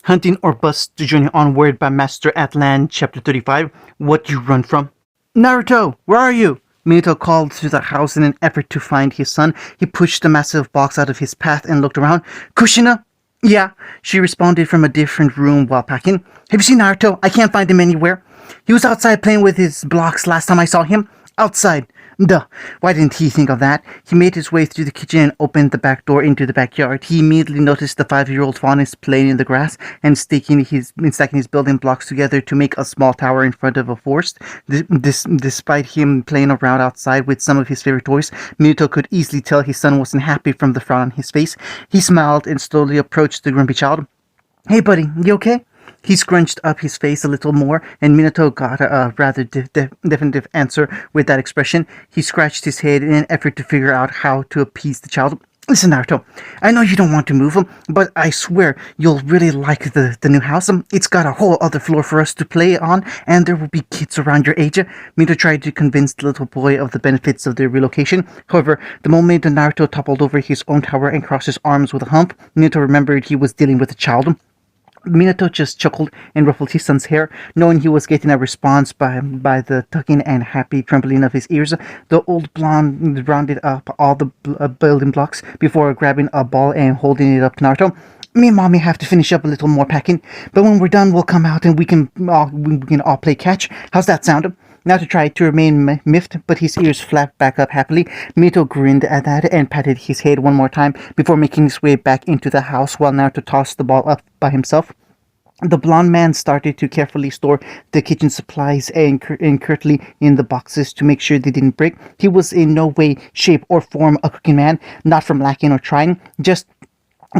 Hunting or Bust to Journey Onward by Master Atlan, Chapter 35, What You Run From. Naruto, where are you? Minato called to the house in an effort to find his son. He pushed the massive box out of his path and looked around. Kushina? Yeah, she responded from a different room while packing. Have you seen Naruto? I can't find him anywhere. He was outside playing with his blocks last time I saw him. Outside. Duh. Why didn't he think of that? He made his way through the kitchen and opened the back door into the backyard. He immediately noticed the 5-year-old Faunus playing in the grass and stacking his building blocks together to make a small tower in front of a forest. Despite him playing around outside with some of his favorite toys, Minato could easily tell his son wasn't happy from the frown on his face. He smiled and slowly approached the grumpy child. Hey buddy, you okay? He scrunched up his face a little more, and Minato got a rather definitive answer with that expression. He scratched his head in an effort to figure out how to appease the child. Listen, Naruto, I know you don't want to move, but I swear you'll really like the new house. It's got a whole other floor for us to play on, and there will be kids around your age. Minato tried to convince the little boy of the benefits of their relocation. However, the moment Naruto toppled over his own tower and crossed his arms with a hump, Minato remembered he was dealing with a child. Minato just chuckled and ruffled his son's hair, knowing he was getting a response by the tugging and happy trembling of his ears. The old blonde rounded up all the building blocks before grabbing a ball and holding it up to Naruto. Me and Mommy have to finish up a little more packing, but when we're done, we'll come out and we can all play catch. How's that sound? Naruto tried to remain miffed, but his ears flapped back up happily. Minato grinned at that and patted his head one more time before making his way back into the house while Naruto tossed the ball up by himself. The blond man started to carefully store the kitchen supplies and carefully in the boxes to make sure they didn't break. He was in no way, shape, or form a cooking man, not from lacking or trying, just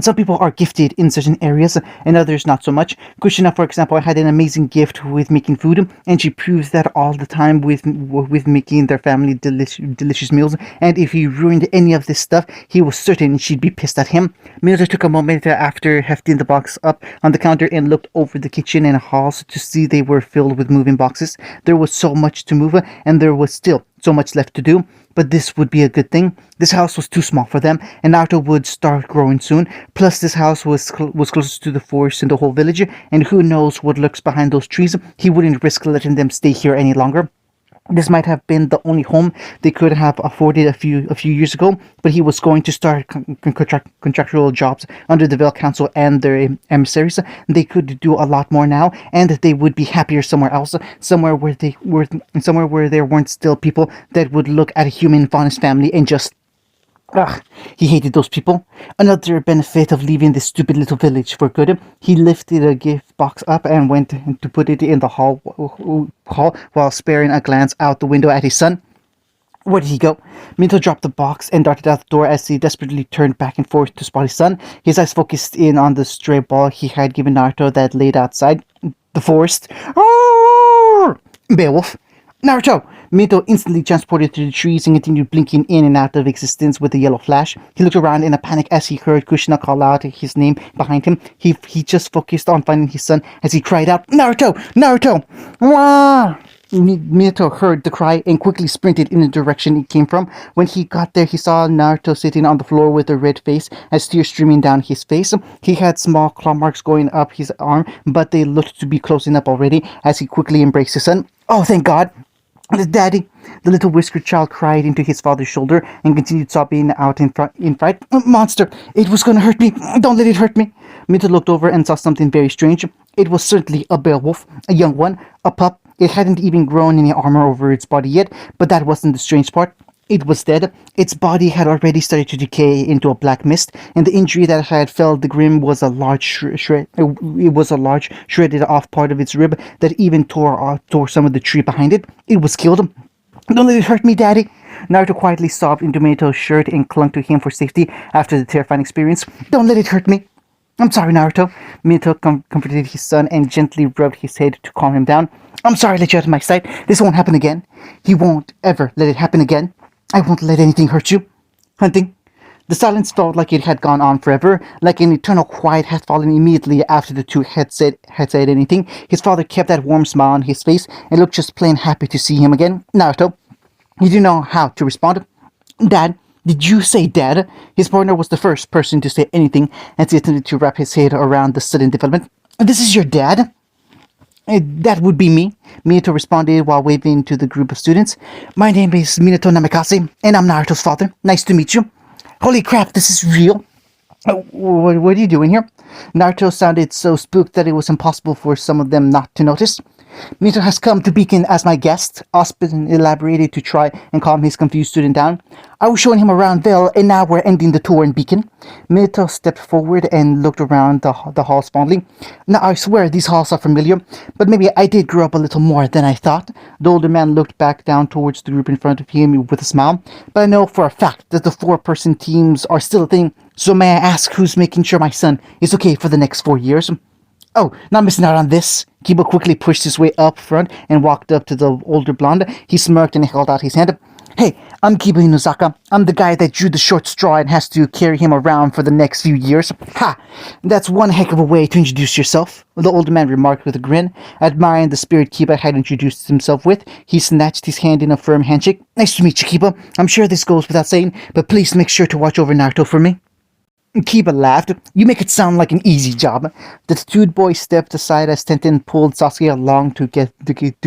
some people are gifted in certain areas and others not so much. Kushina, for example, had an amazing gift with making food, and she proves that all the time with making their family delicious meals. And if he ruined any of this stuff, he was certain she'd be pissed at him. Minato took a moment after hefting the box up on the counter and looked over the kitchen and halls to see they were filled with moving boxes. There was so much to move, and there was still so much left to do, but this would be a good thing. This house was too small for them, and Naruto would start growing soon. Plus, this house was closest to the forest in the whole village, and who knows what lurks behind those trees. He wouldn't risk letting them stay here any longer. This might have been the only home they could have afforded a few years ago, but he was going to start contractual jobs under the Vale Council and their emissaries. They could do a lot more now, and they would be happier somewhere else, somewhere where there weren't still people that would look at a human Faunus family and just... Ugh, he hated those people. Another benefit of leaving this stupid little village for good, he lifted a gift box up and went to put it in the hall while sparing a glance out the window at his son. Where did he go? Minato dropped the box and darted out the door as he desperately turned back and forth to spot his son. His eyes focused in on the stray ball he had given Naruto that laid outside the forest. Roar! Beowulf. Naruto! Minato instantly transported through the trees and continued blinking in and out of existence with a yellow flash. He looked around in a panic as he heard Kushina call out his name behind him. He just focused on finding his son as he cried out, Naruto! Naruto! Wah! Minato heard the cry and quickly sprinted in the direction it came from. When he got there, he saw Naruto sitting on the floor with a red face as tears streaming down his face. He had small claw marks going up his arm, but they looked to be closing up already as he quickly embraced his son. Oh, thank God! Daddy! The little whiskered child cried into his father's shoulder and continued sobbing out in fright. Monster! It was gonna hurt me! Don't let it hurt me! Minato looked over and saw something very strange. It was certainly a Beowulf, a young one, a pup. It hadn't even grown any armor over its body yet, but that wasn't the strange part. It was dead. Its body had already started to decay into a black mist, and the injury that had felled the grim was a large shredded off part of its rib that even tore some of the tree behind it. It was killed. Don't let it hurt me, Daddy! Naruto quietly sobbed into Minato's shirt and clung to him for safety after the terrifying experience. Don't let it hurt me! I'm sorry, Naruto. Minato comforted his son and gently rubbed his head to calm him down. I'm sorry I let you out of my sight. This won't happen again. He won't ever let it happen again. I won't let anything hurt you. Hunting. The silence felt like it had gone on forever, like an eternal quiet had fallen immediately after the two had said anything. His father kept that warm smile on his face and looked just plain happy to see him again. Naruto. He didn't know how to respond. Dad. Did you say Dad? His partner was the first person to say anything as he attempted to wrap his head around the sudden development. This is your dad? That would be me, Minato responded while waving to the group of students. My name is Minato Namikaze, and I'm Naruto's father. Nice to meet you. Holy crap, this is real. What are you doing here? Naruto sounded so spooked that it was impossible for some of them not to notice. Minato has come to Beacon as my guest, Ospen elaborated to try and calm his confused student down. I was showing him around Vale, and now we're ending the tour in Beacon. Minato stepped forward and looked around the halls fondly. Now, I swear these halls are familiar, but maybe I did grow up a little more than I thought. The older man looked back down towards the group in front of him with a smile. But I know for a fact that the four-person teams are still a thing, so may I ask who's making sure my son is okay for the next 4 years? Oh, not missing out on this. Kiba quickly pushed his way up front and walked up to the older blonde. He smirked and held out his hand. Hey, I'm Kiba Inuzaka. I'm the guy that drew the short straw and has to carry him around for the next few years. Ha! That's one heck of a way to introduce yourself, the older man remarked with a grin. Admiring the spirit Kiba had introduced himself with, he snatched his hand in a firm handshake. Nice to meet you, Kiba. I'm sure this goes without saying, but please make sure to watch over Naruto for me. Kiba laughed. You make it sound like an easy job. The tattooed boy stepped aside as Tenten pulled Sasuke along to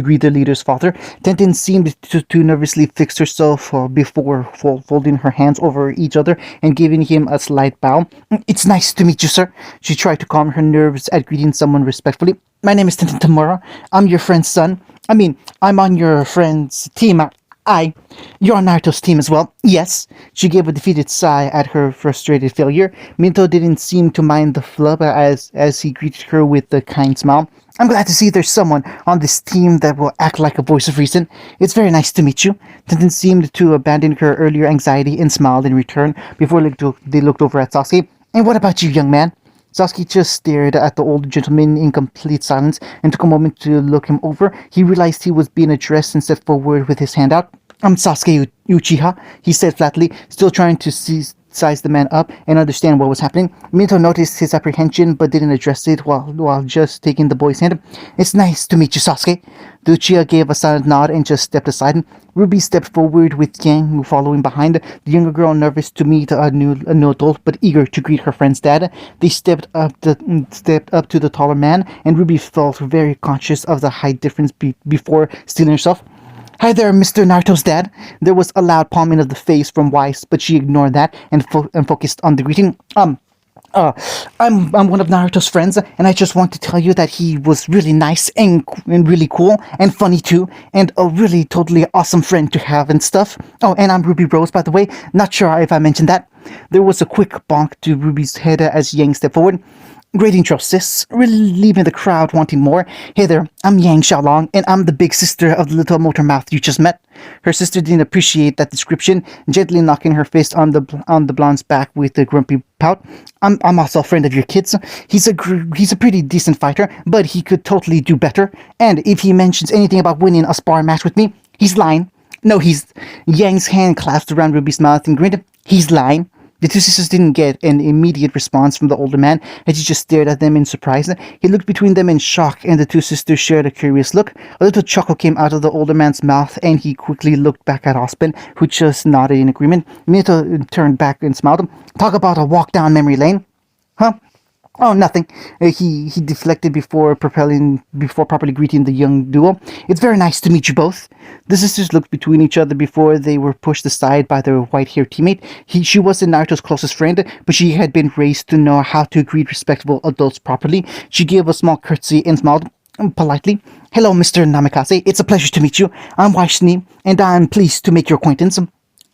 greet the leader's father. Tenten seemed to nervously fix herself before folding her hands over each other and giving him a slight bow. It's nice to meet you, sir. She tried to calm her nerves at greeting someone respectfully. My name is Tenten Tamura. I'm your friend's son. I'm on your friend's team. You're on Naruto's team as well. Yes. She gave a defeated sigh at her frustrated failure. Minto didn't seem to mind the flub as he greeted her with a kind smile. I'm glad to see there's someone on this team that will act like a voice of reason. It's very nice to meet you. Tenten seemed to abandon her earlier anxiety and smiled in return before they looked over at Sasuke. And what about you, young man? Sasuke just stared at the old gentleman in complete silence and took a moment to look him over. He realized he was being addressed and stepped forward with his hand out. I'm Sasuke Uchiha, he said flatly, still trying to size the man up and understand what was happening. Minato noticed his apprehension but didn't address it while just taking the boy's hand. It's nice to meet you, Sasuke. The Uchiha gave a silent nod and just stepped aside. Ruby stepped forward with Yang following behind, the younger girl nervous to meet a new adult but eager to greet her friend's dad. They stepped up to the taller man, and Ruby felt very conscious of the height difference before steeling herself. Hi there, Mr. Naruto's dad. There was a loud palming of the face from Weiss, but she ignored that and focused on the greeting. I'm one of Naruto's friends, and I just want to tell you that he was really nice and really cool and funny too, and a really totally awesome friend to have and stuff. Oh, and I'm Ruby Rose, by the way. Not sure if I mentioned that. There was a quick bonk to Ruby's head as Yang stepped forward. Great intro, sis. Really leaving the crowd wanting more. Hey there, I'm Yang Xiaolong, and I'm the big sister of the little motor mouth you just met. Her sister didn't appreciate that description, gently knocking her fist on the blonde's back with a grumpy pout. I'm also a friend of your kid's. He's a pretty decent fighter, but he could totally do better. And if he mentions anything about winning a spar match with me, he's lying. No, Yang's hand clasped around Ruby's mouth and grinned. He's lying. The two sisters didn't get an immediate response from the older man as he just stared at them in surprise. He looked between them in shock, and the two sisters shared a curious look. A little chuckle came out of the older man's mouth, and he quickly looked back at Ospen, who just nodded in agreement. Minato turned back and smiled. Talk about a walk down memory lane. Huh? Oh, nothing. He deflected before properly greeting the young duo. It's very nice to meet you both. The sisters looked between each other before they were pushed aside by their white-haired teammate. She wasn't Naruto's closest friend, but she had been raised to know how to greet respectable adults properly. She gave a small curtsy and smiled politely. Hello, Mr. Namikaze. It's a pleasure to meet you. I'm Waishni, and I'm pleased to make your acquaintance.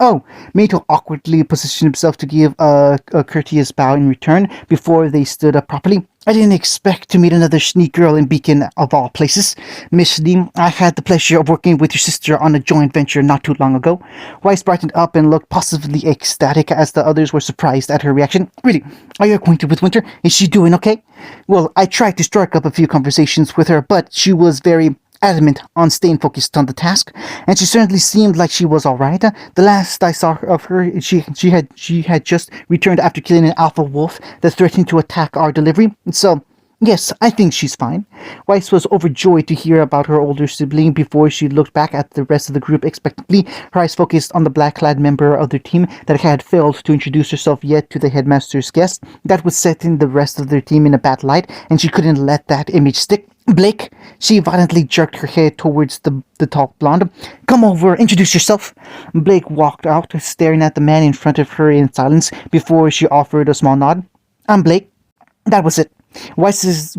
Oh, Minato awkwardly positioned himself to give a courteous bow in return before they stood up properly. I didn't expect to meet another Schnee girl in Beacon of all places. Miss Schnee, I had the pleasure of working with your sister on a joint venture not too long ago. Weiss brightened up and looked positively ecstatic as the others were surprised at her reaction. Really, are you acquainted with Winter? Is she doing okay? Well, I tried to strike up a few conversations with her, but she was very adamant on staying focused on the task, and she certainly seemed like she was all right. The last I saw of her, she had just returned after killing an alpha wolf that threatened to attack our delivery. So, Yes, I think she's fine. Weiss was overjoyed to hear about her older sibling before she looked back at the rest of the group expectantly, her eyes focused on the black-clad member of their team that had failed to introduce herself yet to the headmaster's guest. That was setting the rest of their team in a bad light, and she couldn't let that image stick. Blake, she violently jerked her head towards the tall blonde. Come over, introduce yourself. Blake walked out, staring at the man in front of her in silence before she offered a small nod. I'm Blake. That was it. Weiss was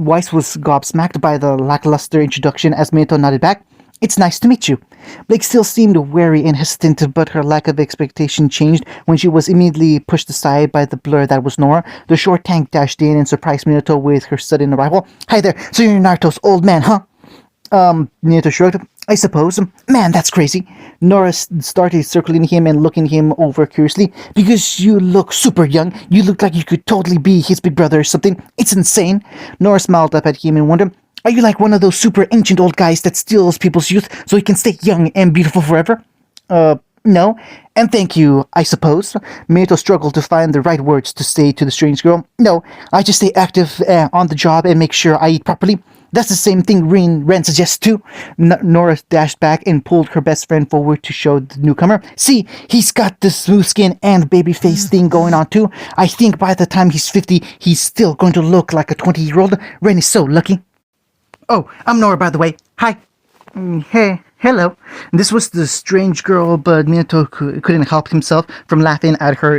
gobsmacked by the lackluster introduction as Minato nodded back. It's nice to meet you. Blake still seemed wary and hesitant, but her lack of expectation changed when she was immediately pushed aside by the blur that was Nora. The short tank dashed in and surprised Minato with her sudden arrival. Hi there, so you're Naruto's old man, huh? Minato shrugged. I suppose. Man, that's crazy. Nora started circling him and looking him over curiously. Because you look super young. You look like you could totally be his big brother or something. It's insane. Nora smiled up at him and wondered, are you like one of those super ancient old guys that steals people's youth so he can stay young and beautiful forever? No. And thank you, I suppose. Minato struggled to find the right words to say to the strange girl. No, I just stay active on the job and make sure I eat properly. That's the same thing Ren suggests too. Nora dashed back and pulled her best friend forward to show the newcomer. See, he's got the smooth skin and baby face thing going on too. I think by the time he's 50, he's still going to look like a 20-year-old. Ren is so lucky. Oh, I'm Nora, by the way. Hi. Hey. Hello. This was the strange girl, but Minato couldn't help himself from laughing at her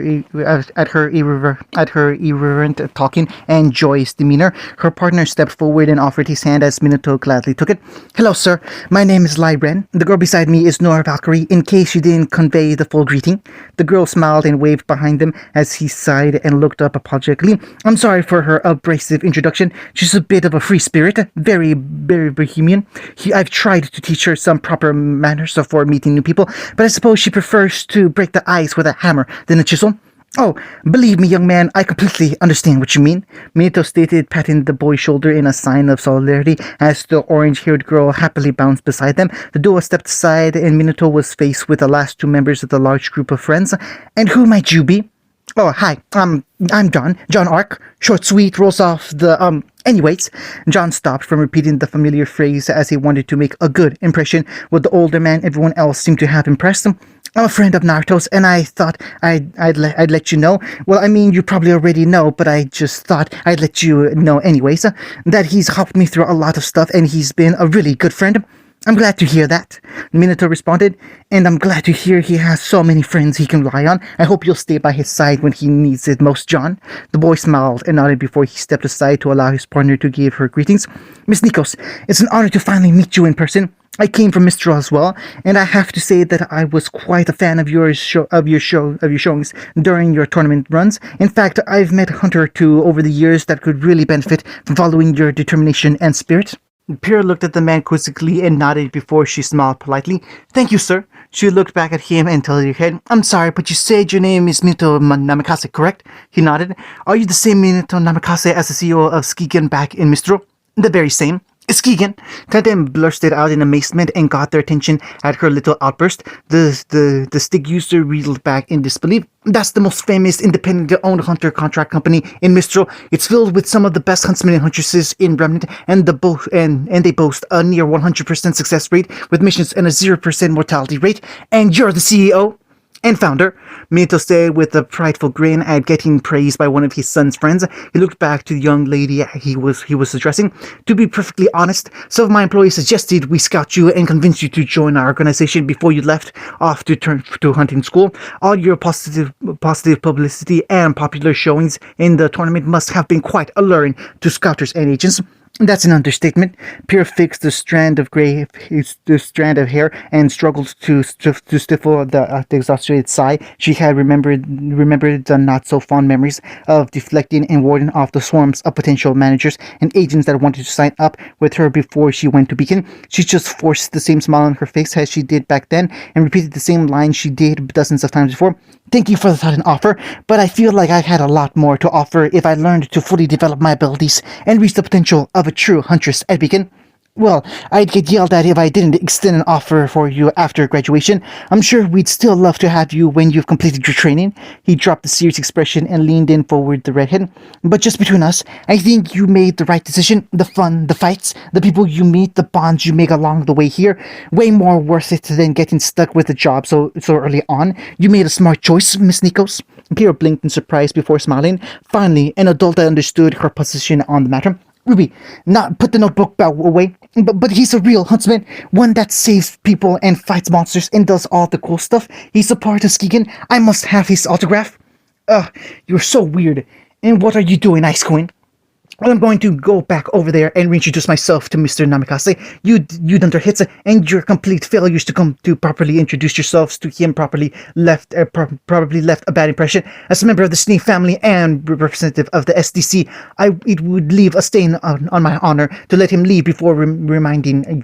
irreverent talking and joyous demeanor. Her partner stepped forward and offered his hand as Minato gladly took it. Hello, sir. My name is Lai Ren. The girl beside me is Nora Valkyrie, in case you didn't convey the full greeting. The girl smiled and waved behind them as he sighed and looked up apologetically. I'm sorry for her abrasive introduction. She's a bit of a free spirit, very, very bohemian. I've tried to teach her some proper manners for meeting new people, but I suppose she prefers to break the ice with a hammer than a chisel. Oh, believe me, young man, I completely understand what you mean, Minato stated, patting the boy's shoulder in a sign of solidarity as the orange-haired girl happily bounced beside them. The duo stepped aside, and Minato was faced with the last two members of the large group of friends. And who might you be? Oh, hi, I'm John Ark. Short, sweet, rolls off the, Anyways, John stopped from repeating the familiar phrase as he wanted to make a good impression with the older man everyone else seemed to have impressed him. I'm a friend of Naruto's, and I thought I'd let you know. Well, I mean, you probably already know, but I just thought I'd let you know anyways, that he's helped me through a lot of stuff, and he's been a really good friend. I'm glad to hear that, Minato responded, and I'm glad to hear he has so many friends he can rely on. I hope you'll stay by his side when he needs it most, John. The boy smiled and nodded before he stepped aside to allow his partner to give her greetings. Miss Nikos, it's an honor to finally meet you in person. I came from Mistral as well, and I have to say that I was quite a fan of your showings during your tournament runs. In fact, I've met a hunter or two over the years that could really benefit from following your determination and spirit. Pyrrha looked at the man quizzically and nodded before she smiled politely. Thank you, sir. She looked back at him and tilted her head. I'm sorry, but you said your name is Minato Namakase, correct? He nodded. Are you the same Minato Namakase as the CEO of Skigen back in Mistral? The very same. Skigen! Tandem bursted out in amazement and got their attention at her little outburst. The Stig user reeled back in disbelief. That's the most famous independent-owned hunter contract company in Mistral. It's filled with some of the best huntsmen and huntresses in Remnant, and they boast a near 100% success rate with missions and a 0% mortality rate. And you're the CEO and founder, Minato said with a prideful grin at getting praised by one of his son's friends. He looked back to the young lady he was addressing. To be perfectly honest, some of my employees suggested we scout you and convince you to join our organization before you left off to hunting school. All your positive publicity and popular showings in the tournament must have been quite alluring to scouters and agents. That's an understatement. Pierre fixed the strand of hair and struggled to stifle the exasperated sigh. She had remembered the not-so-fond memories of deflecting and warding off the swarms of potential managers and agents that wanted to sign up with her before she went to Beacon. She just forced the same smile on her face as she did back then and repeated the same line she did dozens of times before. Thank you for the thought and offer, but I feel like I had a lot more to offer if I learned to fully develop my abilities and reach the potential of a true huntress at Beacon. Well, I'd get yelled at if I didn't extend an offer for you after graduation. I'm sure we'd still love to have you when you've completed your training. He dropped the serious expression and leaned in forward the redhead. But just between us, I think you made the right decision. The fun, the fights, the people you meet, the bonds you make along the way here, way more worth it than getting stuck with the job so early on. You made a smart choice, Miss Nikos. Kira blinked in surprise before smiling. Finally, an adult understood her position on the matter. Ruby, not put the notebook away. But he's a real huntsman, one that saves people and fights monsters and does all the cool stuff. He's a part of Skeegan. I must have his autograph. Ugh, you're so weird. And what are you doing, Ice Queen? Well, I'm going to go back over there and reintroduce myself to Mr. Namikaze. You dunderhits and your complete failures to come to properly introduce yourselves to him probably left a bad impression. As a member of the Snee family and representative of the SDC, it would leave a stain on my honor to let him leave before remedying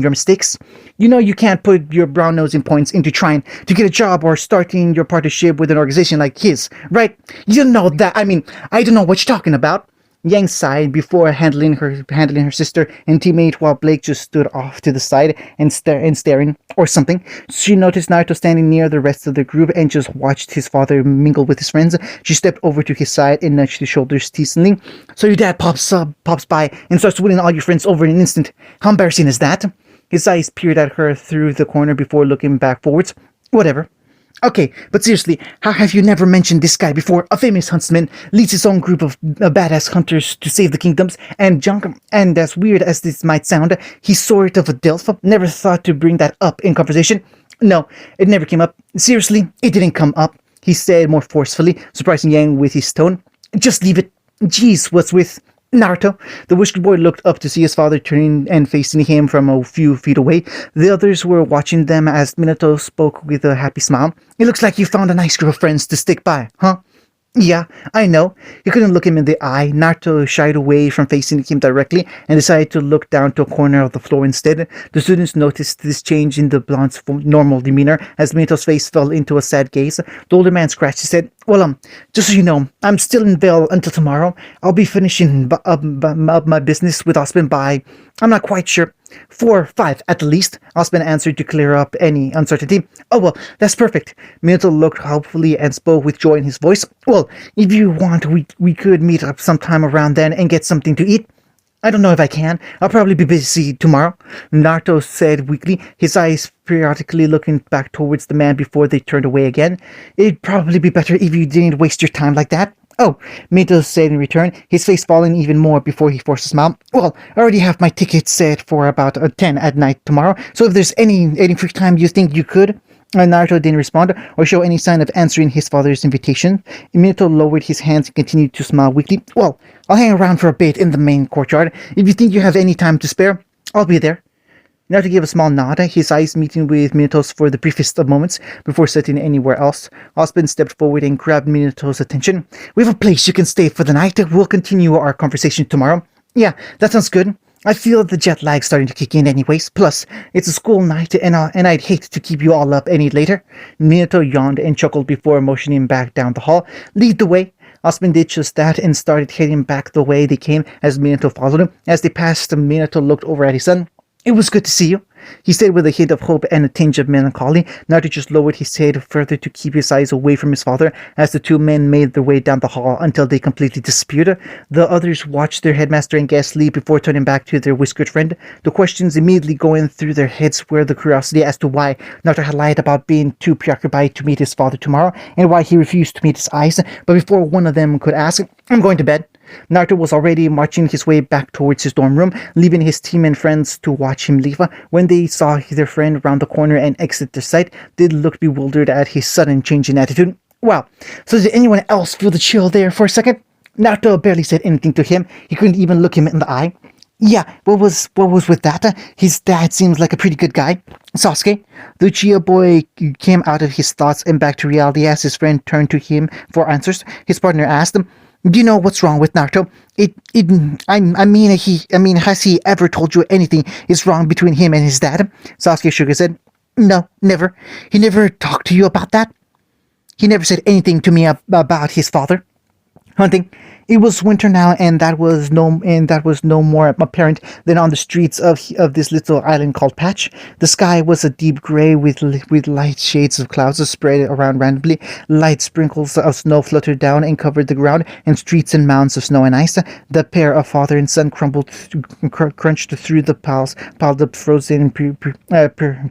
your mistakes. You know you can't put your brown nosing points into trying to get a job or starting your partnership with an organization like his, right? You know that. I mean, I don't know what you're talking about. Yang sighed before handling her sister and teammate while Blake just stood off to the side and staring or something. She noticed Naruto standing near the rest of the group and just watched his father mingle with his friends. She stepped over to his side and nudged his shoulders teasingly. So your dad pops by and starts winning all your friends over in an instant. How embarrassing is that? His eyes peered at her through the corner before looking back forwards. Whatever. Okay, but seriously, how have you never mentioned this guy before? A famous huntsman, leads his own group of badass hunters to save the kingdoms and junk. And as weird as this might sound, he's sort of a Delph. Never thought to bring that up in conversation. No, it never came up. Seriously, it didn't come up, he said more forcefully, surprising Yang with his tone. Just leave it. Jeez, what's with Naruto? The whiskered boy looked up to see his father turning and facing him from a few feet away. The others were watching them as Minato spoke with a happy smile. It looks like you found a nice group of friends to stick by, huh? Yeah, I know. He couldn't look him in the eye. Naruto shied away from facing him directly and decided to look down to a corner of the floor instead. The students noticed this change in the blonde's normal demeanor as Minato's face fell into a sad gaze. The older man scratched his head. Well, just so you know, I'm still in Vale until tomorrow. I'll be finishing up my business with Osman by, I'm not quite sure, 4 or 5 at the least, Osman answered to clear up any uncertainty. Oh, well, that's perfect. Minato looked hopefully and spoke with joy in his voice. Well, if you want, we could meet up sometime around then and get something to eat. I don't know if I can. I'll probably be busy tomorrow, Naruto said weakly, his eyes periodically looking back towards the man before they turned away again. It'd probably be better if you didn't waste your time like that. Oh, Minato said in return, his face falling even more before he forced a smile. Well, I already have my ticket set for about 10 at night tomorrow, so if there's any free time you think you could... Naruto didn't respond or show any sign of answering his father's invitation. Minato lowered his hands and continued to smile weakly. Well, I'll hang around for a bit in the main courtyard. If you think you have any time to spare, I'll be there. Naruto gave a small nod, his eyes meeting with Minato's for the briefest of moments before sitting anywhere else. Osman stepped forward and grabbed Minato's attention. We have a place you can stay for the night. We'll continue our conversation tomorrow. Yeah, that sounds good. I feel the jet lag starting to kick in anyways. Plus, it's a school night and I'd hate to keep you all up any later. Minato yawned and chuckled before motioning back down the hall. Lead the way. Osman did just that and started heading back the way they came as Minato followed him. As they passed, Minato looked over at his son. It was good to see you, he said with a hint of hope and a tinge of melancholy. Naruto just lowered his head further to keep his eyes away from his father as the two men made their way down the hall until they completely disappeared. The others watched their headmaster and guest leave before turning back to their whiskered friend. The questions immediately going through their heads were the curiosity as to why Naruto had lied about being too preoccupied to meet his father tomorrow and why he refused to meet his eyes. But before one of them could ask, I'm going to bed, Naruto was already marching his way back towards his dorm room, leaving his team and friends to watch him leave. When they saw their friend round the corner and exit their sight, they looked bewildered at his sudden change in attitude. Wow, so did anyone else feel the chill there for a second? Naruto barely said anything to him. He couldn't even look him in the eye. Yeah, what was with that? His dad seems like a pretty good guy. Sasuke, the Uchiha boy came out of his thoughts and back to reality as his friend turned to him for answers. His partner asked him, do you know what's wrong with Naruto? Has he ever told you anything is wrong between him and his dad? Sasuke shook his head. No, never. He never talked to you about that? He never said anything to me about his father? Hunting, It was winter now, and that was no more apparent than on the streets of this little island called Patch. The sky was a deep gray with light shades of clouds spread around randomly. Light sprinkles of snow fluttered down and covered the ground, and streets and mounds of snow and ice. The pair of father and son crunched through the piled up frozen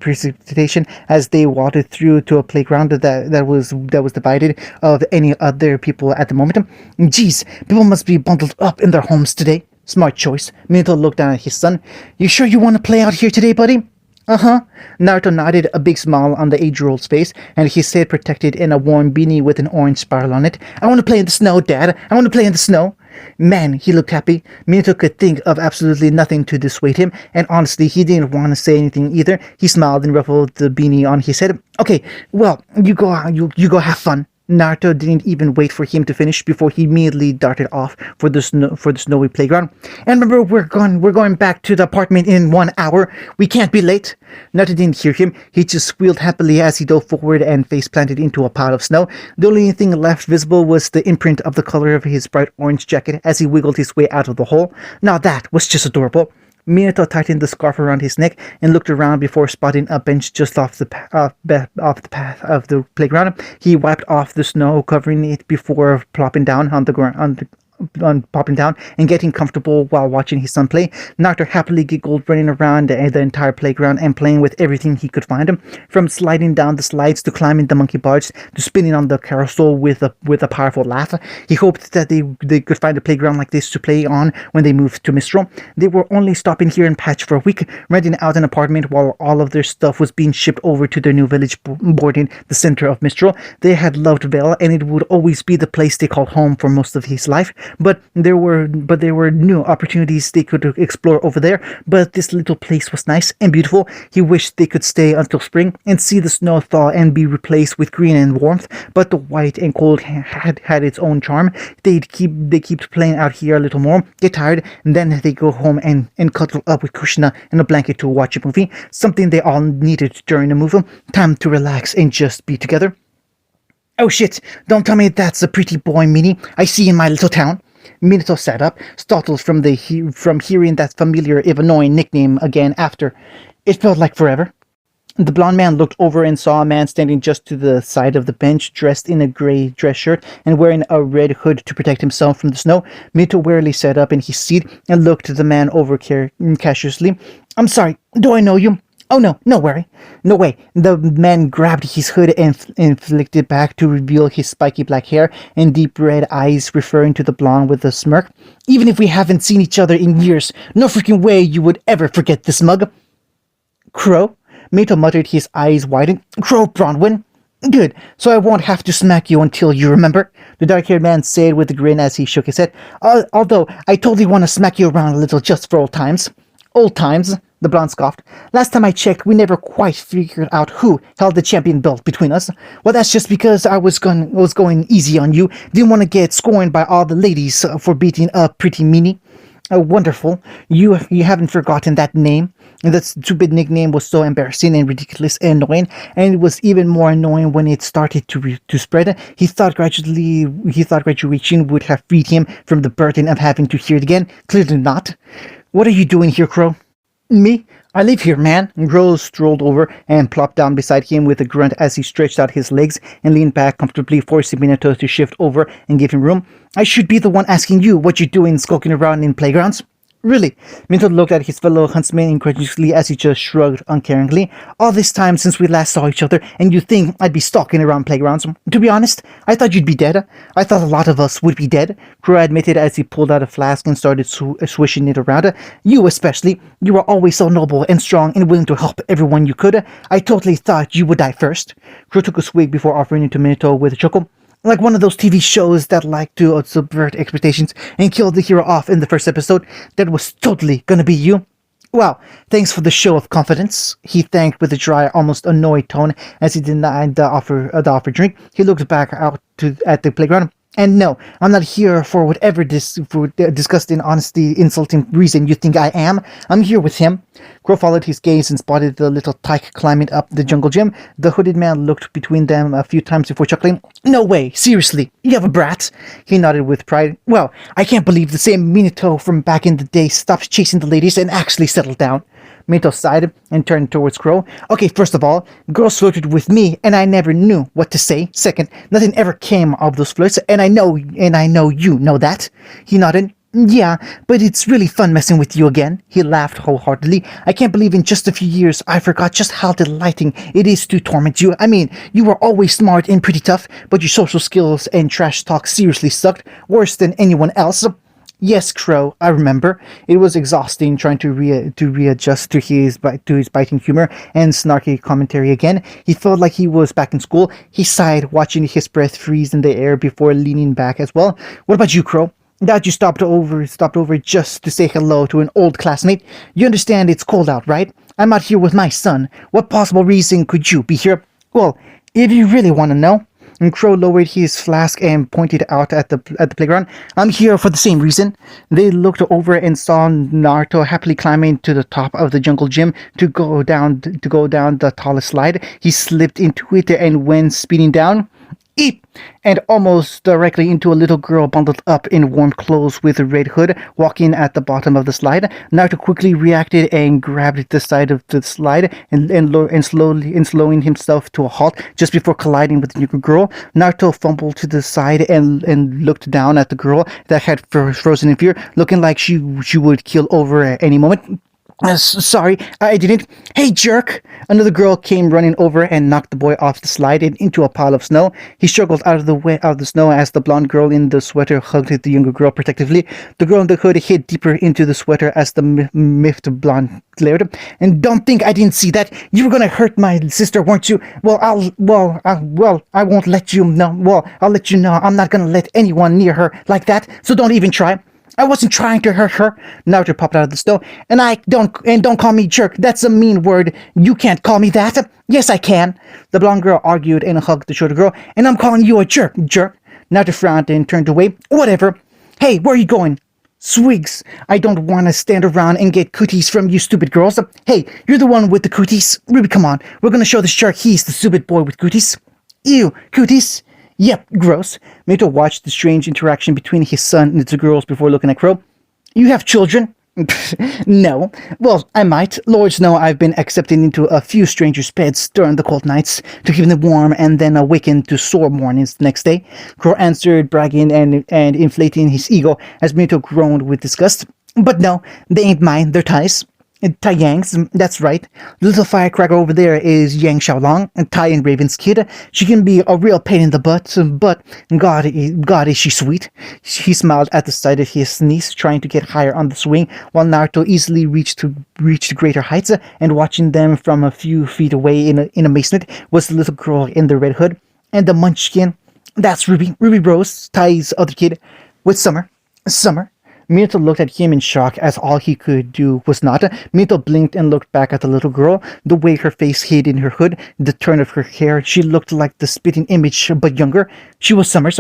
precipitation as they waddled through to a playground that was divided of any other people at the moment. Geez, people must be bundled up in their homes today. Smart choice. Minato looked down at his son. You sure you want to play out here today, buddy? Uh-huh. Naruto nodded, a big smile on the 8-year-old's face, and his head protected in a warm beanie with an orange spiral on it. I want to play in the snow, Dad. I want to play in the snow. Man, he looked happy. Minato could think of absolutely nothing to dissuade him, and honestly, he didn't want to say anything either. He smiled and ruffled the beanie on his head. Okay, well, you go have fun. Naruto didn't even wait for him to finish before he immediately darted off for the snowy playground. And remember, we're going back to the apartment in 1 hour. We can't be late. Naruto didn't hear him. He just squealed happily as he dove forward and face planted into a pile of snow. The only thing left visible was the imprint of the color of his bright orange jacket as he wiggled his way out of the hole. Now that was just adorable. Minato tightened the scarf around his neck and looked around before spotting a bench just off the path of the playground. He wiped off the snow covering it before plopping down on the ground. Popping down and getting comfortable while watching his son play. Naruto happily giggled, running around the entire playground and playing with everything he could find, from sliding down the slides to climbing the monkey bars to spinning on the carousel with a powerful laugh. He hoped that they could find a playground like this to play on when they moved to Mistral. They were only stopping here in Patch for a week, renting out an apartment while all of their stuff was being shipped over to their new village bordering the center of Mistral. They had loved Vale, and it would always be the place they called home for most of his life. But there were new opportunities they could explore over there. But this little place was nice and beautiful. He wished they could stay until spring and see the snow thaw and be replaced with green and warmth. But the white and cold had its own charm. They keep playing out here a little more, get tired, and then they go home and cuddle up with Kushina and a blanket to watch a movie. Something they all needed during the move. Time to relax and just be together. Oh shit, don't tell me that's a pretty boy Minnie I see in my little town. Minato sat up, startled from hearing that familiar if annoying nickname again after. It felt like forever. The blond man looked over and saw a man standing just to the side of the bench, dressed in a gray dress shirt and wearing a red hood to protect himself from the snow. Minato warily sat up in his seat and looked at the man over cautiously. I'm sorry, do I know you? Oh no worry. No way. The man grabbed his hood and flicked it back to reveal his spiky black hair and deep red eyes, referring to the blonde with a smirk. Even if we haven't seen each other in years, no freaking way you would ever forget this mug. Crow? Minato muttered, his eyes widened. Crow Bronwyn? Good, so I won't have to smack you until you remember, the dark-haired man said with a grin as he shook his head. Although, I totally want to smack you around a little just for old times. Old times? The blonde scoffed. Last time I checked, we never quite figured out who held the champion belt between us. Well, that's just because I was going easy on you. Didn't want to get scorned by all the ladies for beating up Pretty Minnie. Wonderful. You haven't forgotten that name. That stupid nickname was so embarrassing and ridiculous and annoying, and it was even more annoying when it started to spread. He thought graduation would have freed him from the burden of having to hear it again. Clearly not. What are you doing here, Crow? Me? I live here, man. Crow strolled over and plopped down beside him with a grunt as he stretched out his legs and leaned back comfortably, forcing Minato to shift over and give him room. I should be the one asking you what you're doing skulking around in playgrounds. Really? Minato looked at his fellow huntsman incredulously as he just shrugged uncaringly. All this time since we last saw each other, and you think I'd be stalking around playgrounds? To be honest, I thought you'd be dead. I thought a lot of us would be dead, Crow admitted as he pulled out a flask and started swishing it around. You especially. You were always so noble and strong and willing to help everyone you could. I totally thought you would die first. Crow took a swig before offering it to Minato with a chuckle. Like one of those TV shows that like to subvert expectations and kill the hero off in the first episode. That was totally gonna be you. Well, thanks for the show of confidence, he thanked with a dry, almost annoyed tone as he denied the offered drink. He looked back out at the playground. And no, I'm not here for whatever disgusting, honesty, insulting reason you think I am. I'm here with him. Crow followed his gaze and spotted the little tyke climbing up the jungle gym. The hooded man looked between them a few times before chuckling. No way, seriously, you have a brat? He nodded with pride. Well, I can't believe the same Minato from back in the day stopped chasing the ladies and actually settled down. Minato sighed and turned towards Crow. Okay, first of all, girls flirted with me and I never knew what to say. Second, nothing ever came of those flirts and I know you know that. He nodded. Yeah, but it's really fun messing with you again. He laughed wholeheartedly. I can't believe in just a few years I forgot just how delighting it is to torment you. I mean, you were always smart and pretty tough, but your social skills and trash talk seriously sucked, worse than anyone else. Yes, Crow, I remember. It was exhausting trying to readjust to his biting humor and snarky commentary again. He felt like he was back in school. He sighed, watching his breath freeze in the air before leaning back as well. What about you, Crow? That you stopped over just to say hello to an old classmate. You understand it's cold out, right? I'm out here with my son. What possible reason could you be here? Well, if you really want to know. And Crow lowered his flask and pointed out at the playground. I'm here for the same reason. They looked over and saw Naruto happily climbing to the top of the jungle gym to go down the tallest slide. He slipped into it and went speeding down. Eep! And almost directly into a little girl bundled up in warm clothes with a red hood, walking at the bottom of the slide. Naruto quickly reacted and grabbed the side of the slide and slowing himself to a halt just before colliding with the new girl. Naruto fumbled to the side and looked down at the girl that had frozen in fear, looking like she would keel over at any moment. Sorry, I didn't. Hey, jerk! Another girl came running over and knocked the boy off the slide and into a pile of snow. He struggled out of the snow as the blonde girl in the sweater hugged the younger girl protectively. The girl in the hood hid deeper into the sweater as the miffed blonde glared. And don't think I didn't see that. You were gonna hurt my sister, weren't you? Well, I won't let you know. Well, I'll let you know. I'm not gonna let anyone near her like that. So don't even try. I wasn't trying to hurt her. Naruto popped out of the snow. And don't call me jerk. That's a mean word. You can't call me that. Yes, I can. The blonde girl argued and hugged the shorter girl. And I'm calling you a jerk. Naruto frowned and turned away. Whatever. Hey, where are you going? Swigs. I don't want to stand around and get cooties from you stupid girls. Hey, you're the one with the cooties. Ruby, come on. We're gonna show this jerk he's the stupid boy with cooties. Ew, cooties. Yep, gross. Minato watched the strange interaction between his son and the two girls before looking at Crow. You have children? No. Well, I might. Lords know I've been accepted into a few strangers' beds during the cold nights to keep them warm and then awaken to sore mornings the next day. Crow answered, bragging and inflating his ego as Minato groaned with disgust. But no, they ain't mine. They're Tai's. Tai Yang's, that's right. The little firecracker over there is Yang Xiaolong, and Tai and Raven's kid. She can be a real pain in the butt, but God is she sweet. He smiled at the sight of his niece trying to get higher on the swing, while Naruto easily reached greater heights, and watching them from a few feet away in amazement was the little girl in the red hood. And the munchkin, that's Ruby Rose, Tai's other kid, with Summer. Minato looked at him in shock as all he could do was nod. Minato blinked and looked back at the little girl. The way her face hid in her hood, the turn of her hair, she looked like the spitting image, but younger. She was Summer's.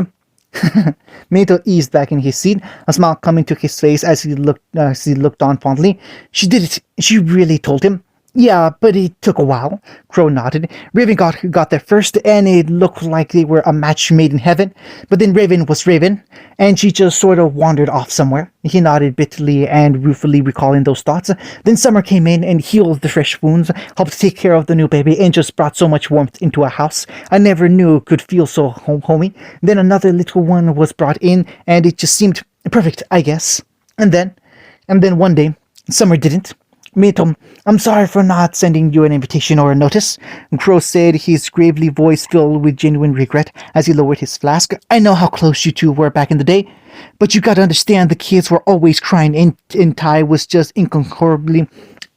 Minato eased back in his seat, a smile coming to his face as he looked on fondly. She did it. She really told him. Yeah, but it took a while. Crow nodded. Raven got there first, and it looked like they were a match made in heaven. But then Raven was Raven, and she just sort of wandered off somewhere. He nodded bitterly and ruefully recalling those thoughts. Then Summer came in and healed the fresh wounds, helped take care of the new baby, and just brought so much warmth into a house I never knew could feel so homey. Then another little one was brought in, and it just seemed perfect, I guess. And then one day, Summer didn't. Minato, I'm sorry for not sending you an invitation or a notice. Crow said, his gravely voice filled with genuine regret as he lowered his flask. I know how close you two were back in the day, but you gotta understand the kids were always crying and Tai was just incomparably...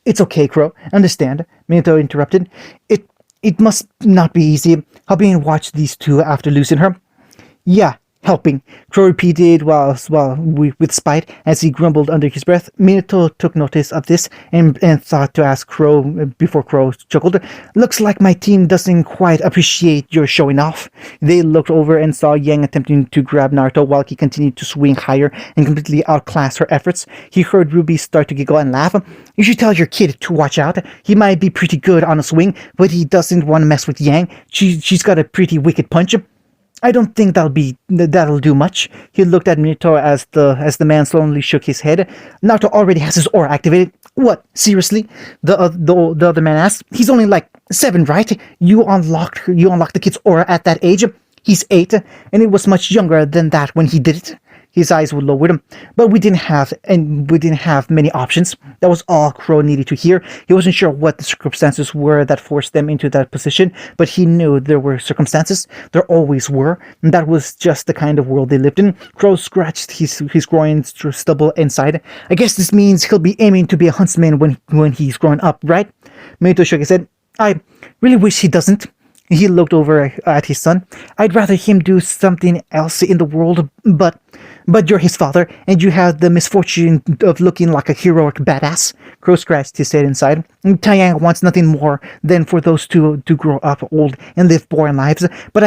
It's okay, Crow. Understand, Minato interrupted. It must not be easy helping watch these two after losing her. Yeah, Helping, Crow repeated with spite as he grumbled under his breath. Minato took notice of this and thought to ask Crow before Crow chuckled. Looks like my team doesn't quite appreciate your showing off. They looked over and saw Yang attempting to grab Naruto while he continued to swing higher and completely outclass her efforts. He heard Ruby start to giggle and laugh. You should tell your kid to watch out. He might be pretty good on a swing, but he doesn't want to mess with Yang. She's got a pretty wicked punch. I don't think that'll do much. He looked at Minato as the man slowly shook his head. Naruto already has his aura activated. What? Seriously? The other man asked. He's only like 7, right? You unlocked the kid's aura at that age. He's 8, and it was much younger than that when he did it. His eyes were lowered, but we didn't have many options. That was all Crow needed to hear. He wasn't sure what the circumstances were that forced them into that position, but he knew there were circumstances. There always were, and that was just the kind of world they lived in. Crow scratched his groin stubble inside. I guess this means he'll be aiming to be a huntsman when he's grown up, right? Minato shook his head. I really wish he doesn't. He looked over at his son. I'd rather him do something else in the world, but you're his father, and you have the misfortune of looking like a heroic badass. Crow scratched his head inside. Taeyang wants nothing more than for those two to grow up old and live boring lives. But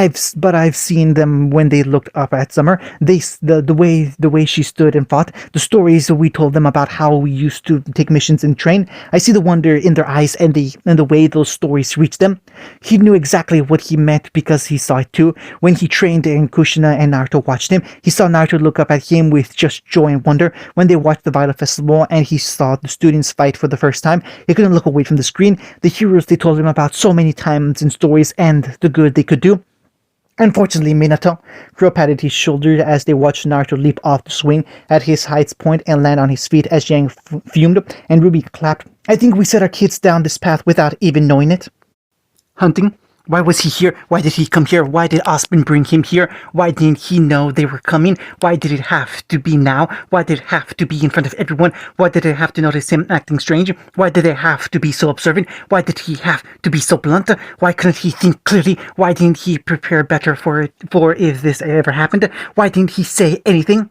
I've seen them when they looked up at Summer. The way she stood and fought, the stories we told them about how we used to take missions and train. I see the wonder in their eyes and the way those stories reached them. He knew exactly what he meant because he saw it too. When he trained and Kushina and Naruto watched him, he saw Naruto look up at him with just joy and wonder. When they watched the Violet Festival and he saw the students fight for the first time, he couldn't look away from the screen. The heroes they told him about so many times in stories and the good they could do. Unfortunately, Minato. Crow patted his shoulder as they watched Naruto leap off the swing at his highest point and land on his feet as Yang fumed and Ruby clapped. I think we set our kids down this path without even knowing it. Hunting? Why was he here? Why did he come here? Why did Aspen bring him here? Why didn't he know they were coming? Why did it have to be now? Why did it have to be in front of everyone? Why did they have to notice him acting strange? Why did they have to be so observant? Why did he have to be so blunt? Why couldn't he think clearly? Why didn't he prepare better for if this ever happened? Why didn't he say anything?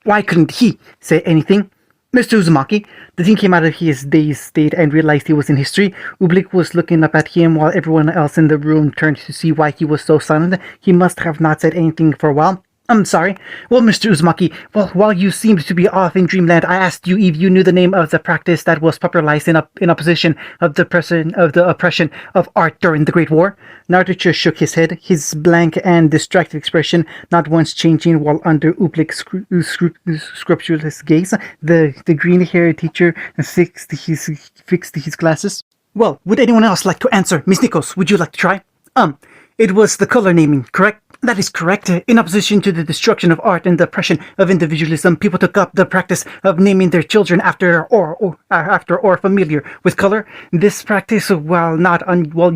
Why couldn't he say anything? Mr. Uzumaki, the thing came out of his dazed state and realized he was in history. Oblique was looking up at him while everyone else in the room turned to see why he was so silent. He must have not said anything for a while. I'm sorry. Well, Mr. Uzumaki, while you seemed to be off in dreamland, I asked you if you knew the name of the practice that was popularized in opposition of the oppression of art during the Great War. Naruto just shook his head, his blank and distracted expression not once changing while under Oblique's scrupulous gaze. The green-haired teacher fixed his glasses. Well, would anyone else like to answer? Miss Nikos, would you like to try? It was the color naming, correct? That is correct. In opposition to the destruction of art and the oppression of individualism, people took up the practice of naming their children after or familiar with color. This practice, while not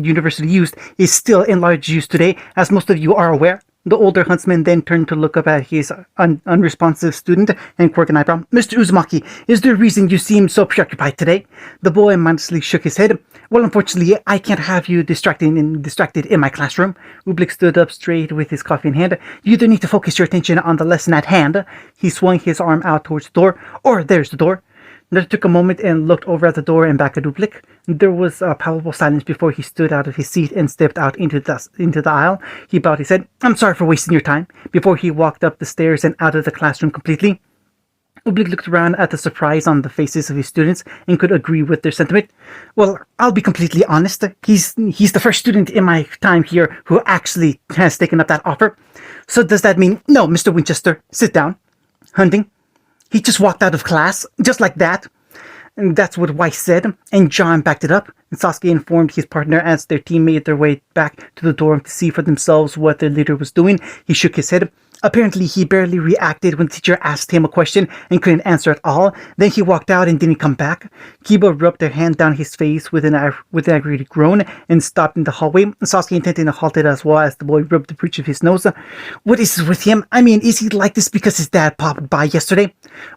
universally used, is still in large use today, as most of you are aware. The older huntsman then turned to look up at his unresponsive student and quirked an eyebrow. Mr. Uzumaki, is there a reason you seem so preoccupied today? The boy modestly shook his head. Well, unfortunately, I can't have you distracted in my classroom. Oblique stood up straight with his coffee in hand. You either need to focus your attention on the lesson at hand. He swung his arm out towards the door. Or there's the door. Naruto took a moment and looked over at the door and back at Oblique. There was a palpable silence before he stood out of his seat and stepped out into the aisle. He bowed his head. I'm sorry for wasting your time. Before he walked up the stairs and out of the classroom completely. Oblique looked around at the surprise on the faces of his students and could agree with their sentiment. Well, I'll be completely honest. He's the first student in my time here who actually has taken up that offer. So does that mean, no, Mr. Winchester, sit down. Hunting? He just walked out of class, just like that. And that's what Weiss said, and John backed it up. And Sasuke informed his partner as their team made their way back to the dorm to see for themselves what their leader was doing. He shook his head. Apparently, he barely reacted when the teacher asked him a question and couldn't answer at all. Then he walked out and didn't come back. Kiba rubbed her hand down his face with an aggravated groan and stopped in the hallway. Sasuke intently halted as well as the boy rubbed the bridge of his nose. What is with him? I mean, is he like this because his dad popped by yesterday?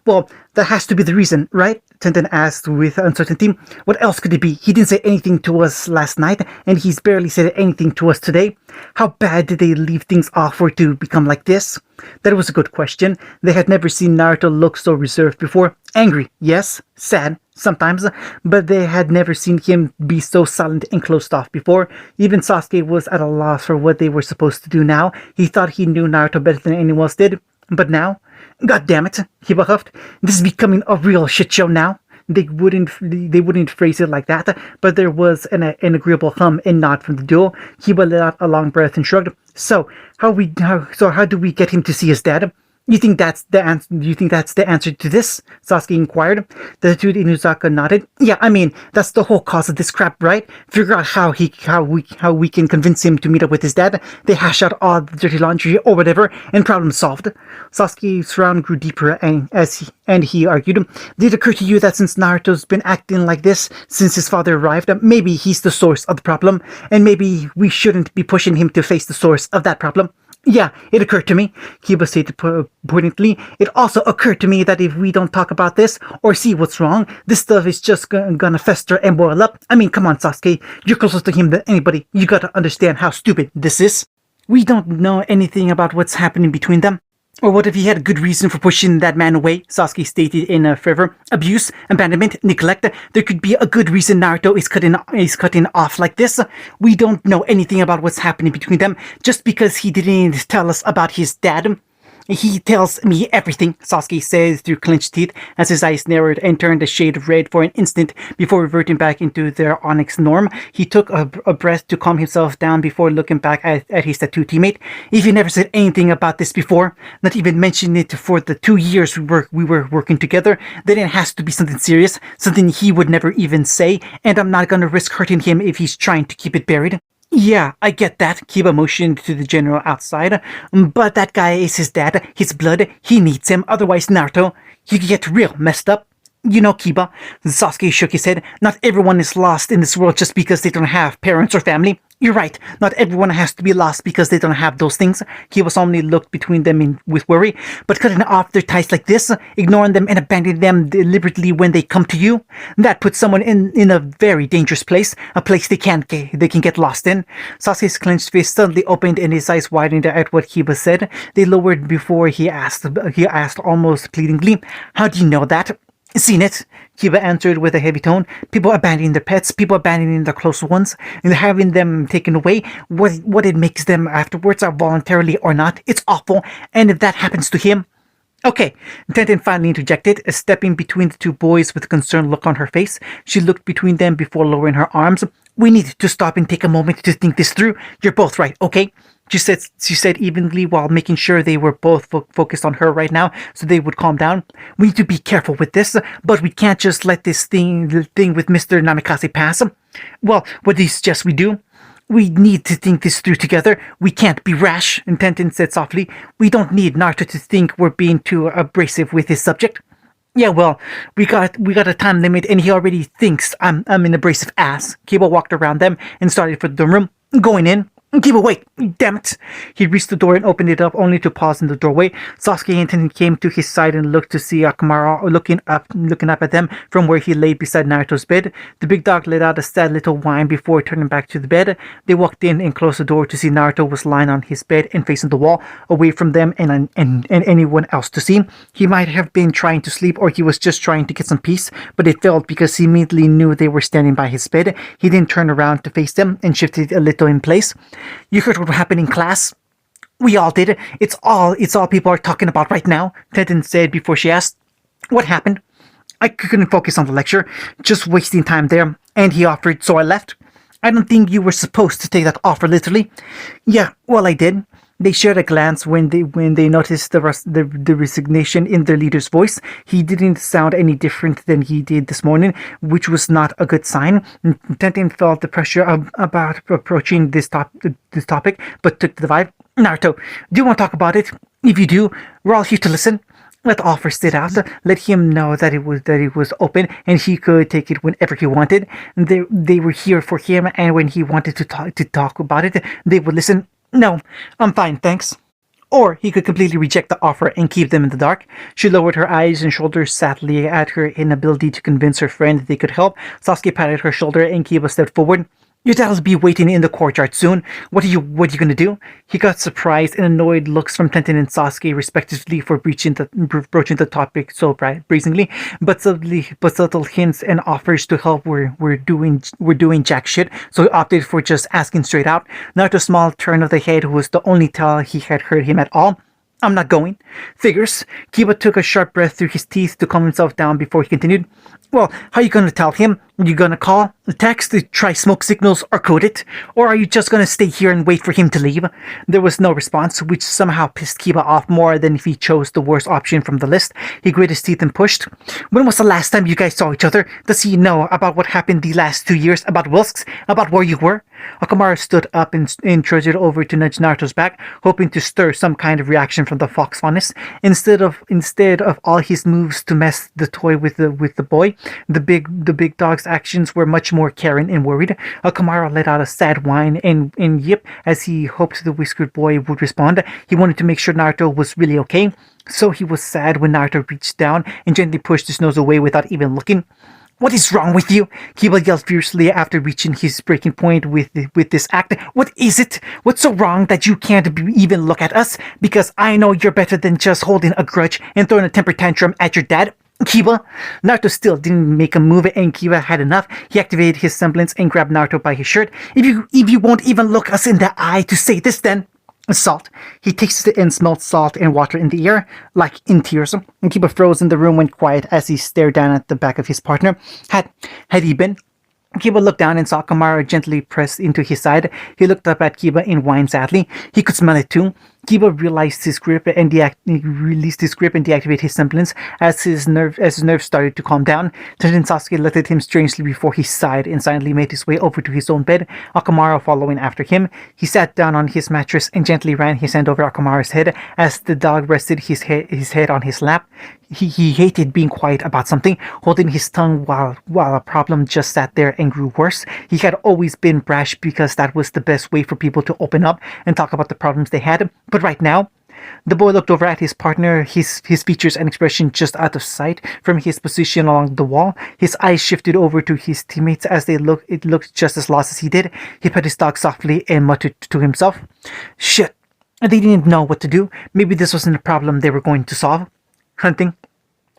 Well, that has to be the reason, right? Tenten asked with uncertainty. What else could it be? He didn't say anything to us last night, and he's barely said anything to us today. How bad did they leave things off for it to become like this? That was a good question. They had never seen Naruto look so reserved before. Angry, yes. Sad, sometimes. But they had never seen him be so silent and closed off before. Even Sasuke was at a loss for what they were supposed to do now. He thought he knew Naruto better than anyone else did. But now? God damn it, Kiba huffed. This is becoming a real shit show now. They wouldn't phrase it like that, but there was an agreeable hum and nod from the duo. Kiba let out a long breath and shrugged. So how do we get him to see his dad? You think that's the answer? Do you think that's the answer to this? Sasuke inquired. The dude Inuzaka nodded. Yeah, I mean that's the whole cause of this crap, right? Figure out how we can convince him to meet up with his dad. They hash out all the dirty laundry or whatever, and problem solved. Sasuke's frown grew deeper, and he argued. Did it occur to you that since Naruto's been acting like this since his father arrived, maybe he's the source of the problem, and maybe we shouldn't be pushing him to face the source of that problem? Yeah, it occurred to me, Kiba stated poignantly. It also occurred to me that if we don't talk about this or see what's wrong, this stuff is just gonna fester and boil up. I mean, come on, Sasuke. You're closer to him than anybody. You gotta understand how stupid this is. We don't know anything about what's happening between them. Or what if he had a good reason for pushing that man away? Sasuke stated in a fervor. Abuse, abandonment, neglect. There could be a good reason Naruto is cutting off like this. We don't know anything about what's happening between them just because he didn't tell us about his dad. He tells me everything, Sasuke said through clenched teeth as his eyes narrowed and turned a shade of red for an instant before reverting back into their onyx norm. He took a breath to calm himself down before looking back at his tattoo teammate. If you never said anything about this before, not even mentioned it for the 2 years we were working together, then it has to be something serious, something he would never even say, and I'm not gonna risk hurting him if he's trying to keep it buried. Yeah, I get that, Kiba motioned to the general outside. But that guy is his dad, his blood, he needs him, otherwise Naruto, he could get real messed up. You know, Kiba, Sasuke shook his head, not everyone is lost in this world just because they don't have parents or family. You're right, not everyone has to be lost because they don't have those things. Kiba solemnly looked between them with worry, but cutting off their ties like this, ignoring them and abandoning them deliberately when they come to you, that puts someone in a very dangerous place, a place they can get lost in. Sasuke's clenched fist suddenly opened and his eyes widened at what Kiba said. They lowered before he asked almost pleadingly, how do you know that? Seen it, Kiba answered with a heavy tone. People abandoning their pets, people abandoning their close ones, and having them taken away. What it makes them afterwards, voluntarily or not, it's awful. And if that happens to him... Okay, Tenten finally interjected, stepping between the two boys with a concerned look on her face. She looked between them before lowering her arms. We need to stop and take a moment to think this through. You're both right, okay? She said evenly while making sure they were both focused on her right now so they would calm down. We need to be careful with this, but we can't just let the thing with Mr. Namikaze pass. Well, what do you suggest we do? We need to think this through together. We can't be rash, Tenten said softly. We don't need Naruto to think we're being too abrasive with his subject. Yeah, well, we got a time limit and he already thinks I'm an abrasive ass. Kiba walked around them and started for the dorm room. Going in. Keep awake, damn it! He reached the door and opened it up only to pause in the doorway. Sasuke and Tenten came to his side and looked to see Akamaru looking up at them from where he lay beside Naruto's bed. The big dog let out a sad little whine before turning back to the bed. They walked in and closed the door to see Naruto was lying on his bed and facing the wall, away from them and anyone else to see. He might have been trying to sleep or he was just trying to get some peace, but it failed because he immediately knew they were standing by his bed. He didn't turn around to face them and shifted a little in place. You heard what happened in class? We all did. It's all people are talking about right now, Tenten said before she asked, what happened? I couldn't focus on the lecture, just wasting time there, and he offered, so I left. I don't think you were supposed to take that offer literally. Yeah, well I did. They shared a glance when they noticed the resignation in their leader's voice. He didn't sound any different than he did this morning, which was not a good sign. Tenten felt the pressure about approaching this topic, but took the vibe. Naruto, do you want to talk about it? If you do, we're all here to listen. Let the offer sit out. Let him know that it was open and he could take it whenever he wanted. They were here for him, and when he wanted to talk about it, they would listen. No, I'm fine, thanks. Or he could completely reject the offer and keep them in the dark. She lowered her eyes and shoulders sadly at her inability to convince her friend they could help. Sasuke patted her shoulder and Kiba stepped forward. Your dad'll be waiting in the courtyard soon. What are you gonna do? He got surprised and annoyed looks from Tenten and Sasuke respectively for broaching the topic so brazenly, but subtle hints and offers to help were doing jack shit, so he opted for just asking straight out. Not a small turn of the head was the only tell he had heard him at all. I'm not going. Figures. Kiba took a sharp breath through his teeth to calm himself down before he continued. Well, how are you gonna tell him? Are you gonna call, text, try smoke signals, or code it? Or are you just gonna stay here and wait for him to leave? There was no response, which somehow pissed Kiba off more than if he chose the worst option from the list. He grit his teeth and pushed. When was the last time you guys saw each other? Does he know about what happened the last 2 years? About Wilkes? About where you were? Akamaru stood up and trudged over to nudge Naruto's back, hoping to stir some kind of reaction from the fox fondness. Instead of all his moves to mess the toy with the boy, the big dog's actions were much more caring and worried. Akamaru let out a sad whine and yip as he hoped the whiskered boy would respond. He wanted to make sure Naruto was really okay, so he was sad when Naruto reached down and gently pushed his nose away without even looking. What is wrong with you? Kiba yelled fiercely after reaching his breaking point with this act. What is it? What's so wrong that you can't even look at us? Because I know you're better than just holding a grudge and throwing a temper tantrum at your dad. Kiba? Naruto still didn't make a move and Kiba had enough. He activated his semblance and grabbed Naruto by his shirt. If you won't even look us in the eye to say this, then... Salt. He tasted and smelled salt and water in the air, like in tears. And Kiba froze and the room went quiet as he stared down at the back of his partner. Had he been? Kiba looked down and saw Kamaru gently pressed into his side. He looked up at Kiba and whined sadly. He could smell it too. Kiba realized his grip and released his grip and deactivated his semblance as his nerves started to calm down. Tenshin Sasuke looked at him strangely before he sighed and silently made his way over to his own bed, Akamaru following after him. He sat down on his mattress and gently ran his hand over Akamaru's head as the dog rested his head on his lap. He hated being quiet about something, holding his tongue while a problem just sat there and grew worse. He had always been brash because that was the best way for people to open up and talk about the problems they had. But right now, the boy looked over at his partner, his features and expression just out of sight from his position along the wall. His eyes shifted over to his teammates as it looked just as lost as he did. He pet his dog softly and muttered to himself, "Shit, they didn't know what to do. Maybe this wasn't a problem they were going to solve." Hunting.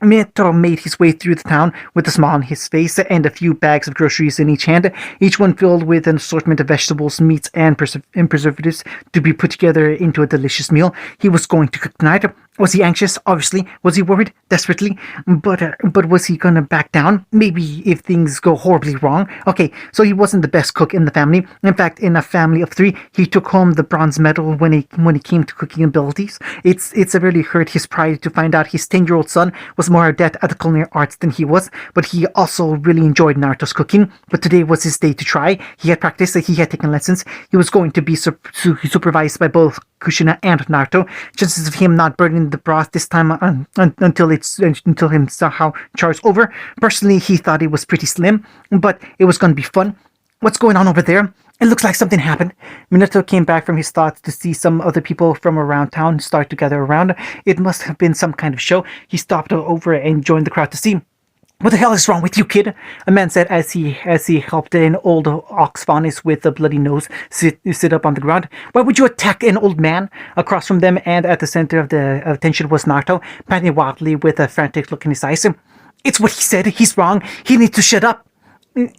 Mito made his way through the town with a smile on his face and a few bags of groceries in each hand, each one filled with an assortment of vegetables, meats, and preservatives to be put together into a delicious meal. He was going to cook tonight. Was he anxious? Obviously. Was he worried? Desperately. But was he gonna back down? Maybe if things go horribly wrong. Okay, so he wasn't the best cook in the family. In fact, in a family of 3, he took home the bronze medal when he came to cooking abilities. It severely hurt his pride to find out his 10-year-old son was more adept at the culinary arts than he was, but he also really enjoyed Naruto's cooking. But today was his day to try. He had practiced, he had taken lessons. He was going to be supervised by both Kushina and Naruto. Chances of him not burning the broth this time until him somehow chars over. Personally, he thought it was pretty slim, but it was going to be fun. What's going on over there? It looks like something happened. Minato came back from his thoughts to see some other people from around town start to gather around. It must have been some kind of show. He stopped over and joined the crowd to see. What the hell is wrong with you, kid? A man said as he helped an old ox faunus with a bloody nose sit up on the ground. Why would you attack an old man? Across from them and at the center of the attention was Naruto, panting wildly with a frantic look in his eyes. It's what he said. He's wrong. He needs to shut up.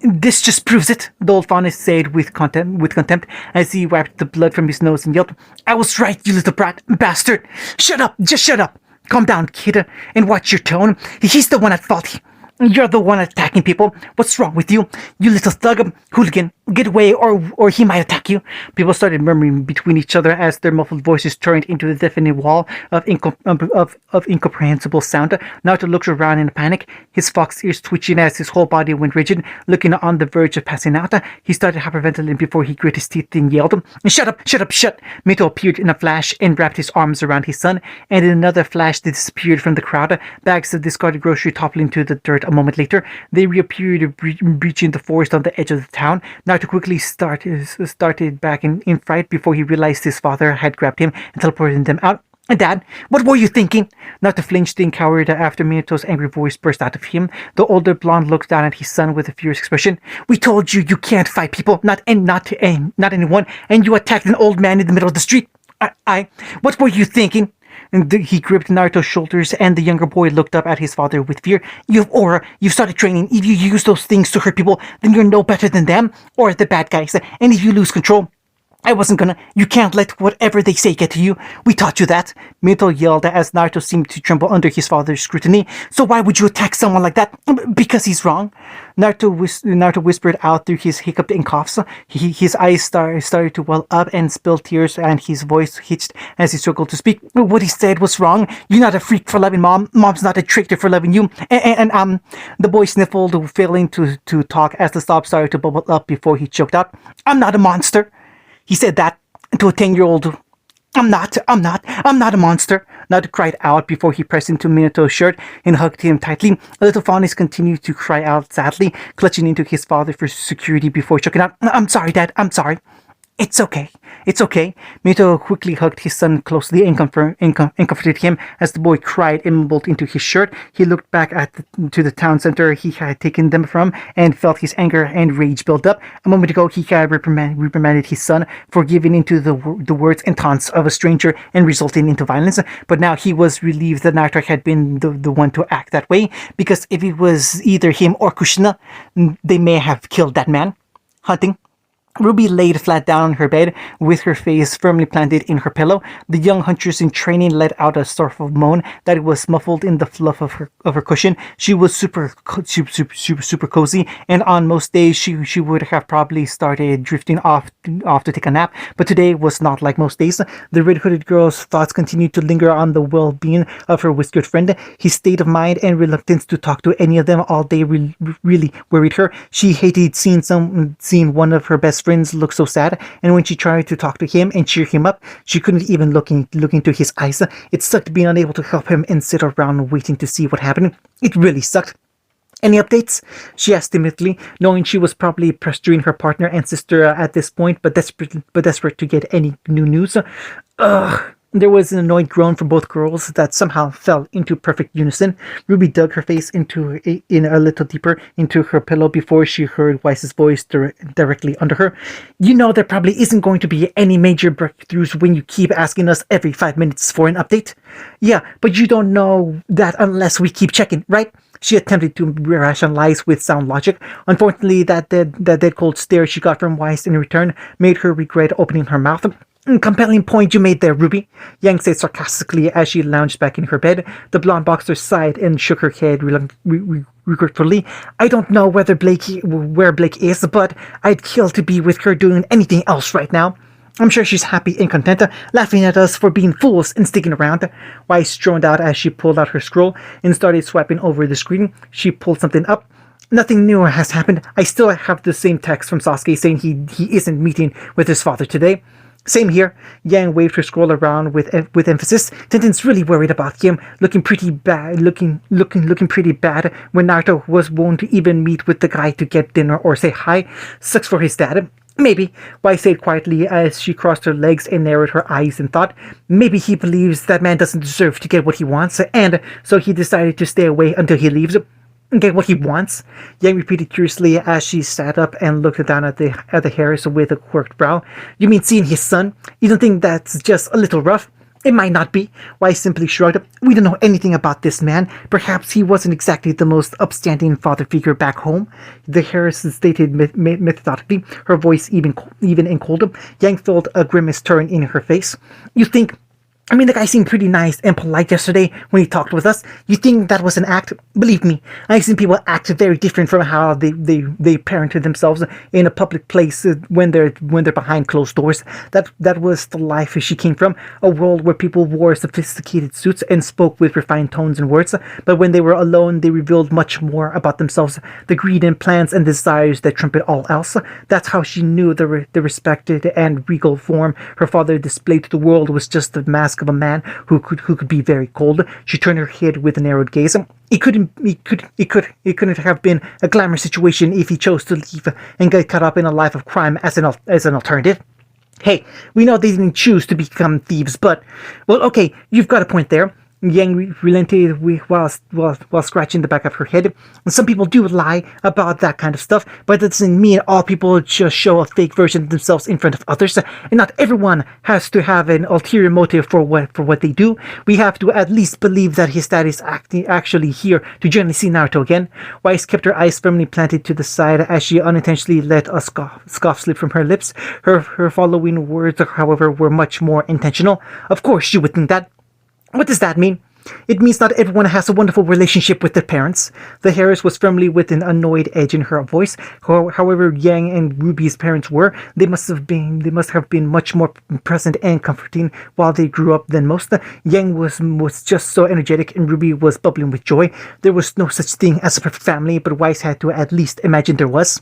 This just proves it, the old faunus said with contempt as he wiped the blood from his nose and yelped, I was right, you little bastard. Shut up. Just shut up. Calm down, kid, and watch your tone. He's the one at fault. You're the one attacking people. What's wrong with you? You little thug, hooligan. Get away or he might attack you. People started murmuring between each other as their muffled voices turned into a deafening wall of incomprehensible sound. Naruto looked around in a panic, his fox ears twitching as his whole body went rigid. Looking on the verge of passing out, he started hyperventilating before he grit his teeth and yelled, Shut up! Shut up! Shut! Mito appeared in a flash and wrapped his arms around his son, and in another flash they disappeared from the crowd, bags of discarded grocery toppling to the dirt. A moment later, they reappeared, breaching the forest on the edge of the town. Naruto quickly started back in fright before he realized his father had grabbed him and teleported them out. Dad, what were you thinking? Not to flinch, then cowered after Minato's angry voice burst out of him. The older blonde looked down at his son with a furious expression. We told you you can't fight people, not anyone, and you attacked an old man in the middle of the street. What were you thinking? And he gripped Naruto's shoulders, and the younger boy looked up at his father with fear. You have aura. You've started training. If you use those things to hurt people, then you're no better than them or the bad guys. And if you lose control, I wasn't gonna. You can't let whatever they say get to you. We taught you that. Minato yelled as Naruto seemed to tremble under his father's scrutiny. So why would you attack someone like that? Because he's wrong. Naruto whispered out through his hiccup and coughs. His eyes started to well up and spilled tears, and his voice hitched as he struggled to speak. What he said was wrong. You're not a freak for loving Mom. Mom's not a traitor for loving you. And the boy sniffled, failing to talk as the sobs started to bubble up before he choked out. I'm not a monster. He said that to a 10-year-old. I'm not a monster. Naruto cried out before he pressed into Minato's shirt and hugged him tightly. Little Fawness continued to cry out sadly, clutching into his father for security before choking out. I'm sorry, Dad. I'm sorry. It's okay. It's okay. Minato quickly hugged his son closely and comforted him as the boy cried and mumbled into his shirt. He looked back to the town center he had taken them from and felt his anger and rage build up. A moment ago, he had reprimanded his son for giving into the words and taunts of a stranger and resulting into violence. But now he was relieved that Naruto had been the one to act that way, because if it was either him or Kushina, they may have killed that man. Hunting. Ruby laid flat down on her bed with her face firmly planted in her pillow. The young huntress in training let out a sort of moan that was muffled in the fluff of her cushion. She was super cozy, and on most days she would have probably started drifting off to take a nap. But today was not like most days. The red-hooded girl's thoughts continued to linger on the well-being of her whiskered friend. His state of mind and reluctance to talk to any of them all day really worried her. She hated seeing one of her best friends look so sad, and when she tried to talk to him and cheer him up, she couldn't even look into his eyes. It sucked being unable to help him and sit around waiting to see what happened. It really sucked. Any updates? She asked timidly, knowing she was probably pestering her partner and sister at this point, but desperate to get any new news. Ugh. There was an annoyed groan from both girls that somehow fell into perfect unison. Ruby dug her face in a little deeper into her pillow before she heard Weiss's voice directly under her. You know there probably isn't going to be any major breakthroughs when you keep asking us every 5 minutes for an update. Yeah, but you don't know that unless we keep checking, right? She attempted to rationalize with sound logic. Unfortunately, that dead cold stare she got from Weiss in return made her regret opening her mouth. Compelling point you made there, Ruby, Yang said sarcastically as she lounged back in her bed. The blonde boxer sighed and shook her head regretfully. I don't know where Blake is, but I'd kill to be with her doing anything else right now. I'm sure she's happy and content, laughing at us for being fools and sticking around. Weiss droned out as she pulled out her scroll and started swiping over the screen. She pulled something up. Nothing new has happened. I still have the same text from Sasuke saying he isn't meeting with his father today. Same here. Yang waved her scroll around with emphasis. Tenten's really worried about him, looking pretty bad when Naruto won't even meet with the guy to get dinner or say hi. Sucks for his dad. Maybe, Weiss said quietly as she crossed her legs and narrowed her eyes in thought. Maybe he believes that man doesn't deserve to get what he wants, and so he decided to stay away until he leaves. Get what he wants? Yang repeated curiously as she sat up and looked down at the Harris with a quirked brow. You mean seeing his son? You don't think that's just a little rough? It might not be. Weiss simply shrugged. We don't know anything about this man. Perhaps he wasn't exactly the most upstanding father figure back home. The Harris stated methodically, her voice even and cold. Yang felt a grimace turn in her face. You think... I mean, the guy seemed pretty nice and polite yesterday when he talked with us. You think that was an act? Believe me, I've seen people act very different from how they parented themselves in a public place when they're behind closed doors. That was the life she came from, a world where people wore sophisticated suits and spoke with refined tones and words. But when they were alone, they revealed much more about themselves, the greed and plans and desires that trumpet all else. That's how she knew the respected and regal form her father displayed to the world was just the mask of a man who could be very cold. She turned her head with a narrowed gaze. It couldn't have been a glamorous situation if he chose to leave and get caught up in a life of crime as an alternative. Hey, we know they didn't choose to become thieves, but, well, okay, you've got a point there. Yang relented while scratching the back of her head. Some people do lie about that kind of stuff, but that doesn't mean all people just show a fake version of themselves in front of others. And not everyone has to have an ulterior motive for what they do. We have to at least believe that his dad is actually here to generally see Naruto again. Weiss kept her eyes firmly planted to the side as she unintentionally let a scoff slip from her lips. Her following words, however, were much more intentional. Of course, you would think that. What does that mean? It means not everyone has a wonderful relationship with their parents. The Harris was firmly with an annoyed edge in her voice. However Yang and Ruby's parents were, they must have been much more present and comforting while they grew up than most. Yang was just so energetic and Ruby was bubbling with joy. There was no such thing as a perfect family, but Weiss had to at least imagine there was.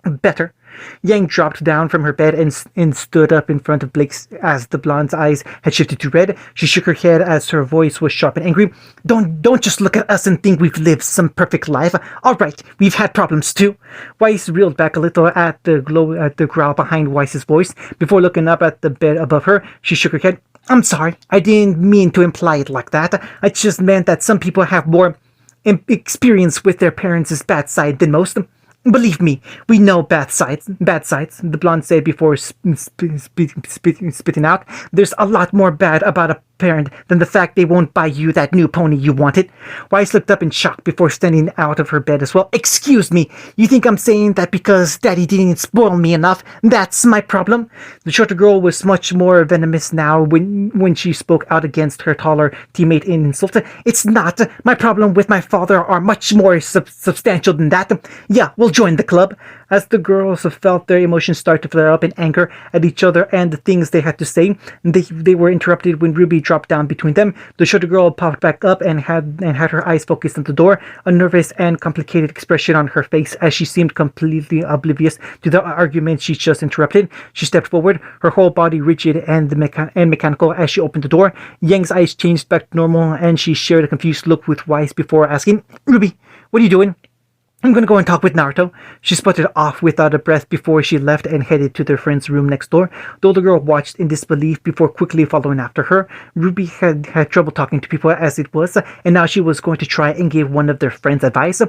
Better. Yang dropped down from her bed and stood up in front of Blake as the blonde's eyes had shifted to red. She shook her head as her voice was sharp and angry. Don't just look at us and think we've lived some perfect life. All right, we've had problems too. Weiss reeled back a little at the growl behind Weiss's voice. Before looking up at the bed above her, she shook her head. I'm sorry, I didn't mean to imply it like that. I just meant that some people have more experience with their parents' bad side than most. Believe me, we know bad sides, the blonde said before spitting out. There's a lot more bad about a parent than the fact they won't buy you that new pony you wanted. Weiss looked up in shock before standing out of her bed as well. Excuse me, you think I'm saying that because Daddy didn't spoil me enough? That's my problem? The shorter girl was much more venomous now when she spoke out against her taller teammate in insult. It's not. My problem with my father are much more substantial than that. Yeah, we'll join the club. As the girls felt their emotions start to flare up in anger at each other and the things they had to say, they were interrupted when Ruby dropped down between them. The shorter girl popped back up and had her eyes focused on the door, a nervous and complicated expression on her face as she seemed completely oblivious to the argument she just interrupted. She stepped forward, her whole body rigid and mechanical as she opened the door. Yang's eyes changed back to normal and she shared a confused look with Weiss before asking, Ruby, what are you doing? I'm gonna go and talk with Naruto. She sputtered off without a breath before she left and headed to their friend's room next door. The older girl watched in disbelief before quickly following after her. Ruby had trouble talking to people as it was, and now she was going to try and give one of their friends advice.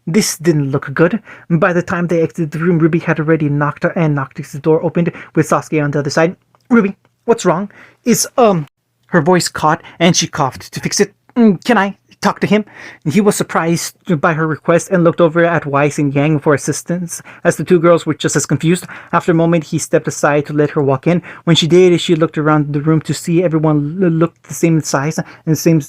This didn't look good. By the time they exited the room, Ruby had already knocked the door opened with Sasuke on the other side. Ruby, what's wrong? Her voice caught and she coughed to fix it. Can I talk to him? He was surprised by her request and looked over at Weiss and Yang for assistance, as the two girls were just as confused. After a moment, he stepped aside to let her walk in. When she did, she looked around the room to see everyone looked the same size and same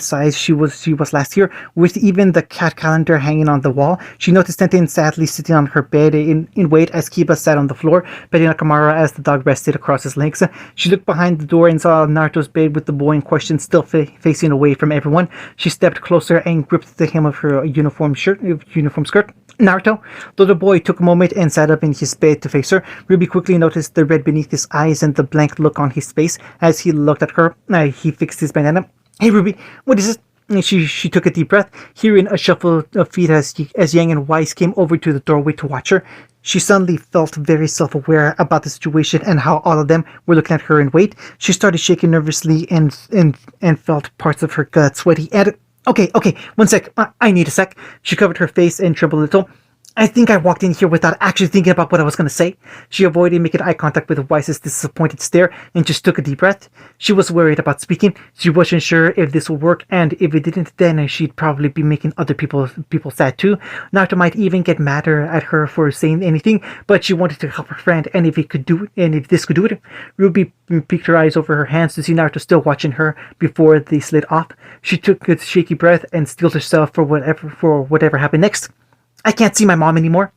size she was last year, with even the cat calendar hanging on the wall. She noticed Tenten sadly sitting on her bed in wait as Kiba sat on the floor, petting Nakamura as the dog rested across his legs. She looked behind the door and saw Naruto's bed with the boy in question still facing away from everyone. She stepped closer and gripped the hem of her uniform skirt. Naruto? The little boy took a moment and sat up in his bed to face her. Ruby quickly noticed the red beneath his eyes and the blank look on his face as he looked at her. He fixed his bandana. Hey Ruby, what is it? She took a deep breath, hearing a shuffle of feet as Yang and Weiss came over to the doorway to watch her. She suddenly felt very self-aware about the situation and how all of them were looking at her in wait. She started shaking nervously and felt parts of her gut sweaty. And okay, 1 sec. I need a sec. She covered her face and trembled a little. I think I walked in here without actually thinking about what I was going to say. She avoided making eye contact with Weiss's disappointed stare and just took a deep breath. She was worried about speaking. She wasn't sure if this would work, and if it didn't, then she'd probably be making other people sad too. Naruto might even get madder at her for saying anything, but she wanted to help her friend, and if this could do it. Ruby peeked her eyes over her hands to see Naruto still watching her before they slid off. She took a shaky breath and steeled herself for whatever happened next. I can't see my mom anymore.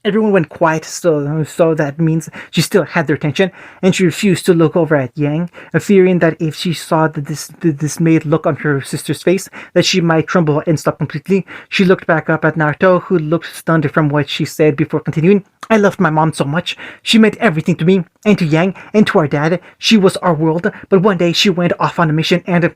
Everyone went quiet, so that means she still had their attention, and she refused to look over at Yang, fearing that if she saw the dismayed look on her sister's face, that she might tremble and stop completely. She looked back up at Naruto, who looked stunned from what she said before continuing. I loved my mom so much. She meant everything to me, and to Yang, and to our dad. She was our world, but one day she went off on a mission, and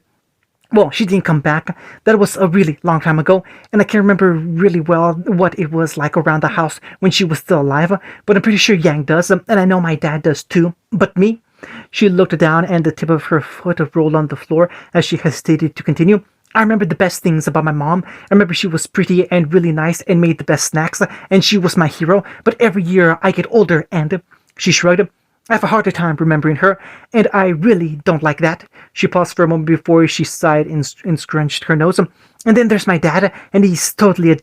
Well, she didn't come back. That was a really long time ago, and I can't remember really well what it was like around the house when she was still alive, but I'm pretty sure Yang does, and I know my dad does too. But me? She looked down, and the tip of her foot rolled on the floor as she hesitated to continue. I remember the best things about my mom. I remember she was pretty and really nice and made the best snacks, and she was my hero. But every year I get older and... She shrugged. I have a harder time remembering her, and I really don't like that. She paused for a moment before she sighed and scrunched her nose. And then there's my dad, and he's totally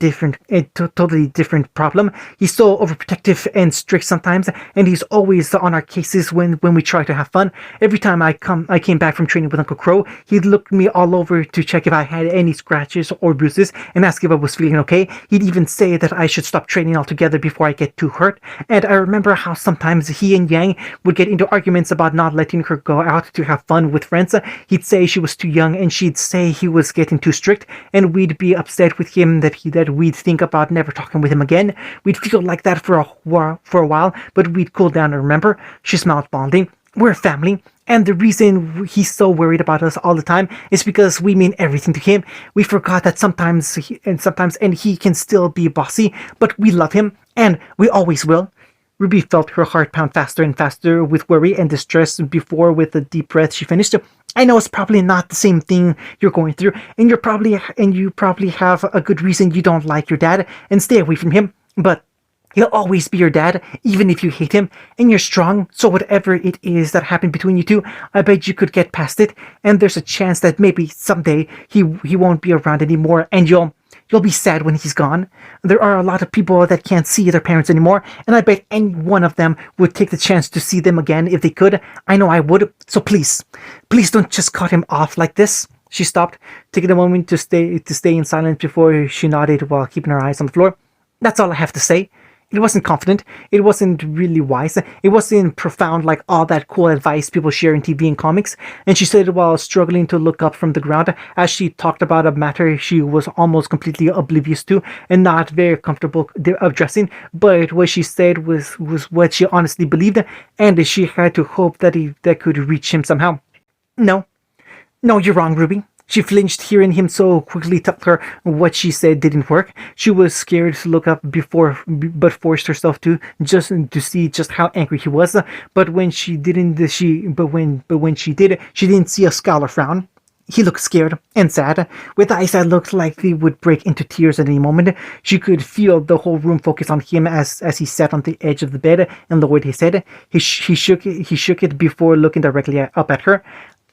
totally different problem. He's so overprotective and strict sometimes, and he's always on our cases when we try to have fun. Every time I came back from training with Uncle Crow, he'd look me all over to check if I had any scratches or bruises and ask if I was feeling okay. He'd even say that I should stop training altogether before I get too hurt. And I remember how sometimes he and Yang would get into arguments about not letting her go out to have fun with friends. He'd say she was too young, and she'd say he was getting too strict, and we'd be upset with him that we'd think about never talking with him again. We'd feel like that for a while, but we'd cool down and remember. She smiled fondly. We're a family, and the reason he's so worried about us all the time is because we mean everything to him. We forgot that sometimes he can still be bossy, but we love him, and we always will. Ruby felt her heart pound faster and faster with worry and distress before, with a deep breath, she finished. I know it's probably not the same thing you're going through, and you probably have a good reason you don't like your dad and stay away from him, but he'll always be your dad, even if you hate him, and you're strong, so whatever it is that happened between you two, I bet you could get past it, and there's a chance that maybe someday he won't be around anymore, and you'll be sad when he's gone. There are a lot of people that can't see their parents anymore, and I bet any one of them would take the chance to see them again if they could. I know I would, so please don't just cut him off like this. She stopped, taking a moment to stay in silence before she nodded while keeping her eyes on the floor. That's all I have to say. It wasn't confident, it wasn't really wise, it wasn't profound like all that cool advice people share in TV and comics, and she said it while struggling to look up from the ground as she talked about a matter she was almost completely oblivious to and not very comfortable addressing, but what she said was what she honestly believed, and she had to hope that could reach him somehow. No, you're wrong, Ruby. She flinched, hearing him so quickly tell her what she said didn't work. She was scared to look up but forced herself to see just how angry he was. But when she didn't, when she did, she didn't see a scowl or frown. He looked scared and sad, with eyes that looked like they would break into tears at any moment. She could feel the whole room focus on him as he sat on the edge of the bed and lowered his head. He shook it before looking directly up at her.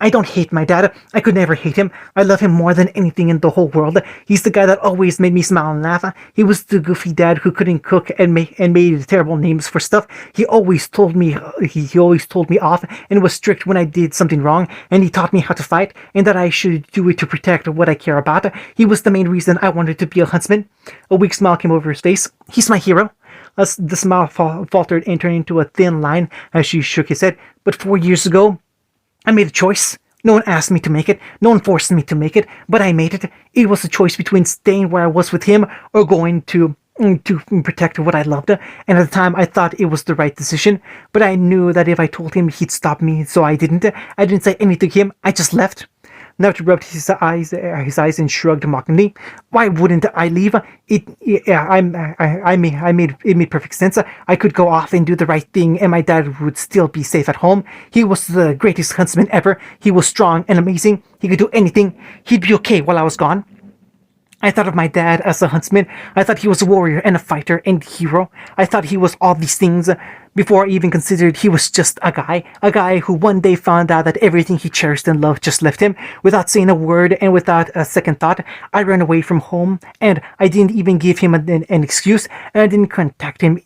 I don't hate my dad. I could never hate him. I love him more than anything in the whole world. He's the guy that always made me smile and laugh. He was the goofy dad who couldn't cook and made terrible names for stuff. He always told me off and was strict when I did something wrong, and he taught me how to fight and that I should do it to protect what I care about. He was the main reason I wanted to be a huntsman. A weak smile came over his face. He's my hero. The smile faltered and turned into a thin line as she shook his head. But 4 years ago, I made a choice. No one asked me to make it. No one forced me to make it, but I made it. It was a choice between staying where I was with him or going to protect what I loved. And at the time, I thought it was the right decision, but I knew that if I told him, he'd stop me, so I didn't. I didn't say anything to him. I just left. Naruto rubbed his eyes and shrugged mockingly. Why wouldn't I leave? It made perfect sense. I could go off and do the right thing, and my dad would still be safe at home. He was the greatest huntsman ever. He was strong and amazing. He could do anything. He'd be okay while I was gone. I thought of my dad as a huntsman. I thought he was a warrior and a fighter and hero. I thought he was all these things before I even considered he was just a guy who one day found out that everything he cherished and loved just left him. Without saying a word and without a second thought, I ran away from home, and I didn't even give him an excuse, and I didn't contact him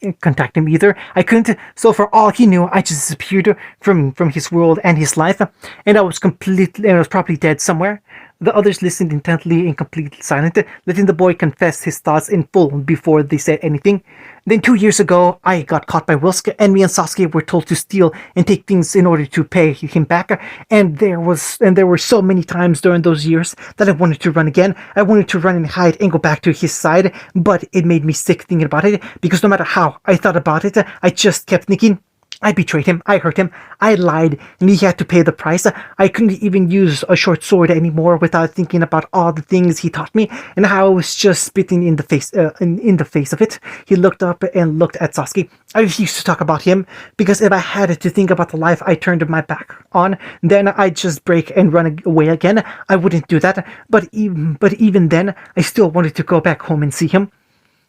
either. I couldn't, so for all he knew, I just disappeared from his world and his life, and I was probably dead somewhere. The others listened intently in complete silence, letting the boy confess his thoughts in full before they said anything. Then 2 years ago, I got caught by Wilsk, and me and Sasuke were told to steal and take things in order to pay him back. And there were so many times during those years that I wanted to run again. I wanted to run and hide and go back to his side, but it made me sick thinking about it, because no matter how I thought about it, I just kept thinking, I betrayed him, I hurt him, I lied, and he had to pay the price. I couldn't even use a short sword anymore without thinking about all the things he taught me, and how I was just spitting in the face in the face of it. He looked up and looked at Sasuke. I refused to talk about him, because if I had to think about the life I turned my back on, then I'd just break and run away again. I wouldn't do that, but even then, I still wanted to go back home and see him.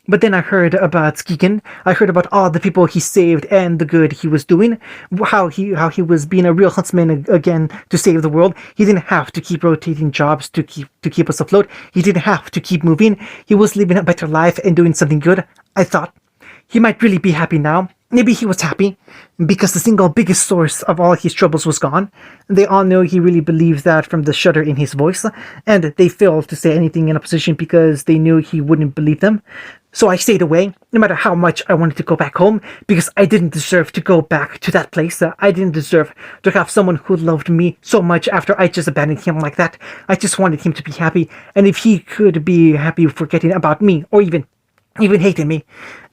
But then I heard about Skiken. I heard about all the people he saved and the good he was doing. How he was being a real huntsman again to save the world. He didn't have to keep rotating jobs to keep us afloat. He didn't have to keep moving. He was living a better life and doing something good. I thought he might really be happy now. Maybe he was happy because the single biggest source of all his troubles was gone. They all know he really believed that from the shudder in his voice, and they failed to say anything in opposition because they knew he wouldn't believe them. So I stayed away, no matter how much I wanted to go back home, because I didn't deserve to go back to that place. I didn't deserve to have someone who loved me so much after I just abandoned him like that. I just wanted him to be happy, and if he could be happy forgetting about me, or even hating me,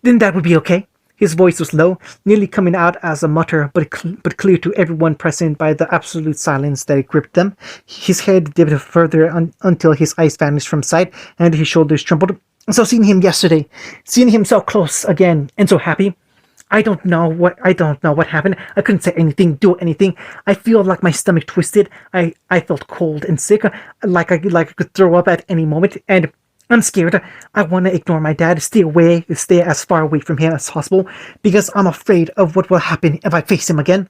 then that would be okay. His voice was low, nearly coming out as a mutter, but clear to everyone present by the absolute silence that gripped them. His head dipped further until his eyes vanished from sight, and his shoulders trembled. So seeing him yesterday, seeing him so close again and so happy, I don't know what happened. I couldn't say anything, do anything. I feel like my stomach twisted. I felt cold and sick, like I could throw up at any moment, and I'm scared. I want to ignore my dad, stay as far away from him as possible, because I'm afraid of what will happen if I face him again.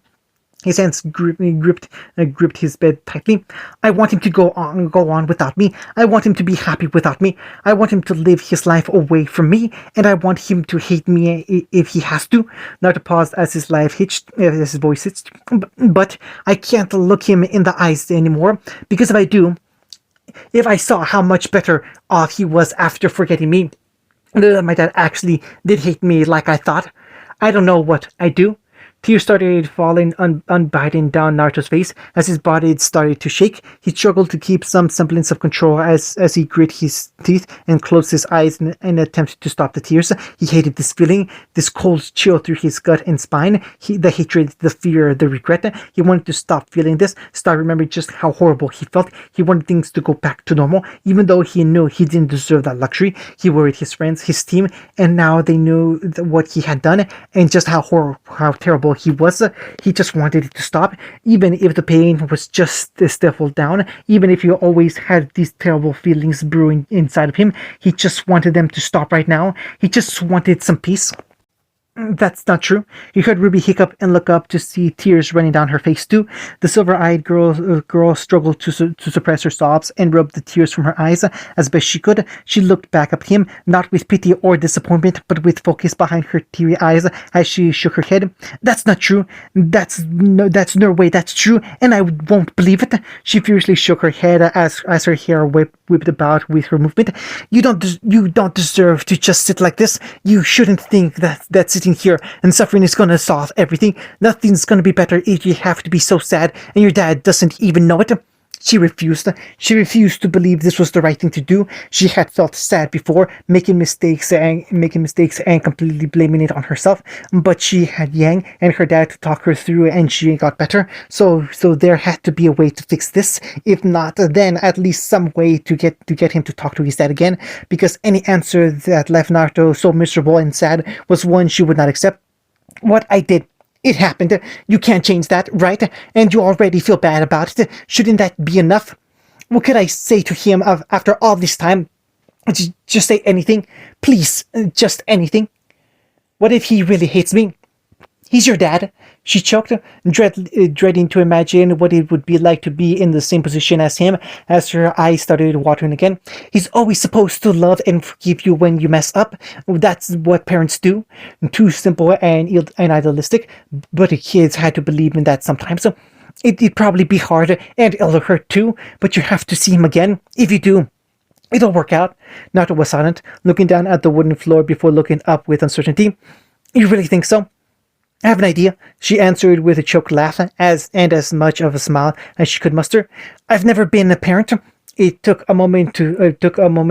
His hands gripped his bed tightly. I want him to go on without me. I want him to be happy without me. I want him to live his life away from me, and I want him to hate me if he has to. Not to pause as his voice hitched. But I can't look him in the eyes anymore, because if I do, if I saw how much better off he was after forgetting me, that my dad actually did hate me like I thought, I don't know what I'd do. Tears started falling unbidden down Naruto's face as his body started to shake. He struggled to keep some semblance of control as he grit his teeth and closed his eyes in an attempt to stop the tears. He hated this feeling, this cold chill through his gut and spine, the hatred, the fear, the regret. He wanted to stop feeling this, start remembering just how horrible he felt. He wanted things to go back to normal, even though he knew he didn't deserve that luxury. He worried his friends, his team, and now they knew what he had done and just how terrible he was. He just wanted it to stop, even if the pain was just stifled down, even if he always had these terrible feelings brewing inside of him. He just wanted them to stop right now. He just wanted some peace. That's not true. He heard Ruby hiccup and look up to see tears running down her face too. The silver-eyed girl struggled to suppress her sobs and rubbed the tears from her eyes as best she could. She looked back at him, not with pity or disappointment, but with focus behind her teary eyes as she shook her head. That's not true. That's no way that's true, and I won't believe it. She furiously shook her head as her hair whipped about with her movement. You don't deserve to just sit like this. You shouldn't think that sitting here and suffering is gonna solve everything. Nothing's gonna be better if you have to be so sad and your dad doesn't even know it. She refused. She refused to believe this was the right thing to do. She had felt sad before, making mistakes and completely blaming it on herself. But she had Yang and her dad to talk her through, and she got better. So there had to be a way to fix this. If not, then at least some way to get him to talk to his dad again. Because any answer that left Naruto so miserable and sad was one she would not accept. What I did, it happened. You can't change that, right? And you already feel bad about it. Shouldn't that be enough? What could I say to him after all this time? Just say anything. Please, just anything. What if he really hates me? He's your dad. She choked, dreading to imagine what it would be like to be in the same position as him, as her eyes started watering again. He's always supposed to love and forgive you when you mess up. That's what parents do. Too simple and idealistic, but the kids had to believe in that sometimes. It'd probably be hard, and it'll hurt too, but you have to see him again. If you do, it'll work out. Naruto was silent, looking down at the wooden floor before looking up with uncertainty. You really think so? I have an idea, she answered with a choked laugh, as much of a smile as she could muster. I've never been a parent. It took a moment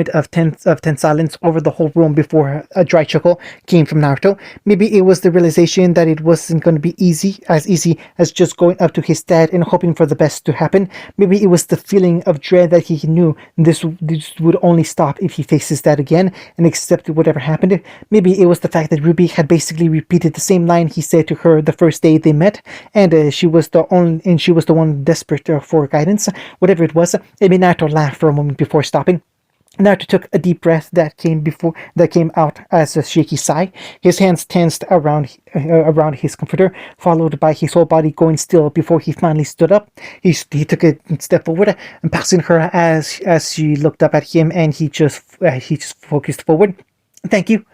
of tense silence over the whole room before a dry chuckle came from Naruto. Maybe it was the realization that it wasn't going to be easy as just going up to his dad and hoping for the best to happen. Maybe it was the feeling of dread that he knew this would only stop if he faced his dad again and accepted whatever happened. Maybe it was the fact that Ruby had basically repeated the same line he said to her the first day they met, and she was the one desperate for guidance. Whatever it was, it made Naruto laugh for a moment before stopping. Naruto took a deep breath that came out as a shaky sigh. His hands tensed around his comforter, followed by his whole body going still before he finally stood up. He took a step forward and passing her as she looked up at him, and he just focused forward. Thank you.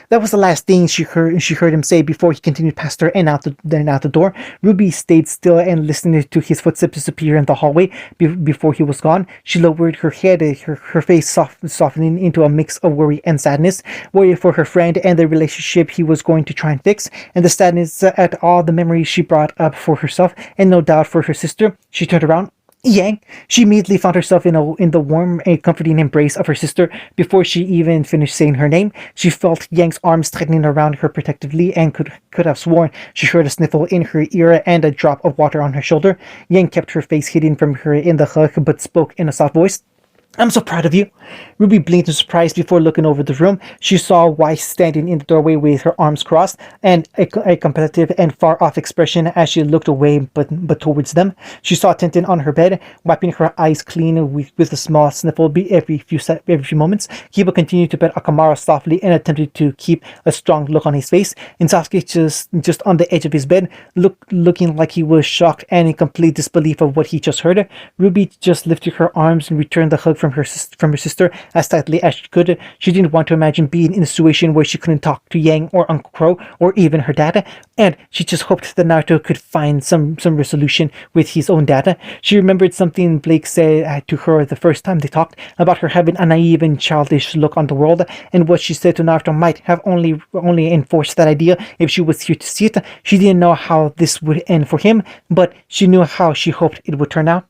That was the last thing she heard him say before he continued past her and out the door. Ruby stayed still and listened to his footsteps disappear in the hallway before he was gone. She lowered her head, her face softening into a mix of worry and sadness. Worry for her friend and the relationship he was going to try and fix, and the sadness at all the memories she brought up for herself, and no doubt for her sister. She turned around. Yang. She immediately found herself in the warm and comforting embrace of her sister. Before she even finished saying her name, she felt Yang's arms tightening around her protectively and could have sworn she heard a sniffle in her ear and a drop of water on her shoulder. Yang kept her face hidden from her in the hug but spoke in a soft voice. I'm so proud of you. Ruby blinked in surprise before looking over the room. She saw Weiss standing in the doorway with her arms crossed and a competitive and far-off expression as she looked away but towards them. She saw Tenten on her bed, wiping her eyes clean with a small sniffle every few moments. Kiba continued to pet Akamara softly and attempted to keep a strong look on his face. And Sasuke just on the edge of his bed, looking like he was shocked and in complete disbelief of what he just heard. Ruby just lifted her arms and returned the hug from her sister as tightly as she could. She didn't want to imagine being in a situation where she couldn't talk to Yang or Uncle Crow or even her dad, and she just hoped that Naruto could find some resolution with his own dad. She remembered something Blake said to her the first time they talked about her having a naive and childish look on the world, and what she said to Naruto might have only enforced that idea if she was here to see it. She didn't know how this would end for him, but she knew how she hoped it would turn out.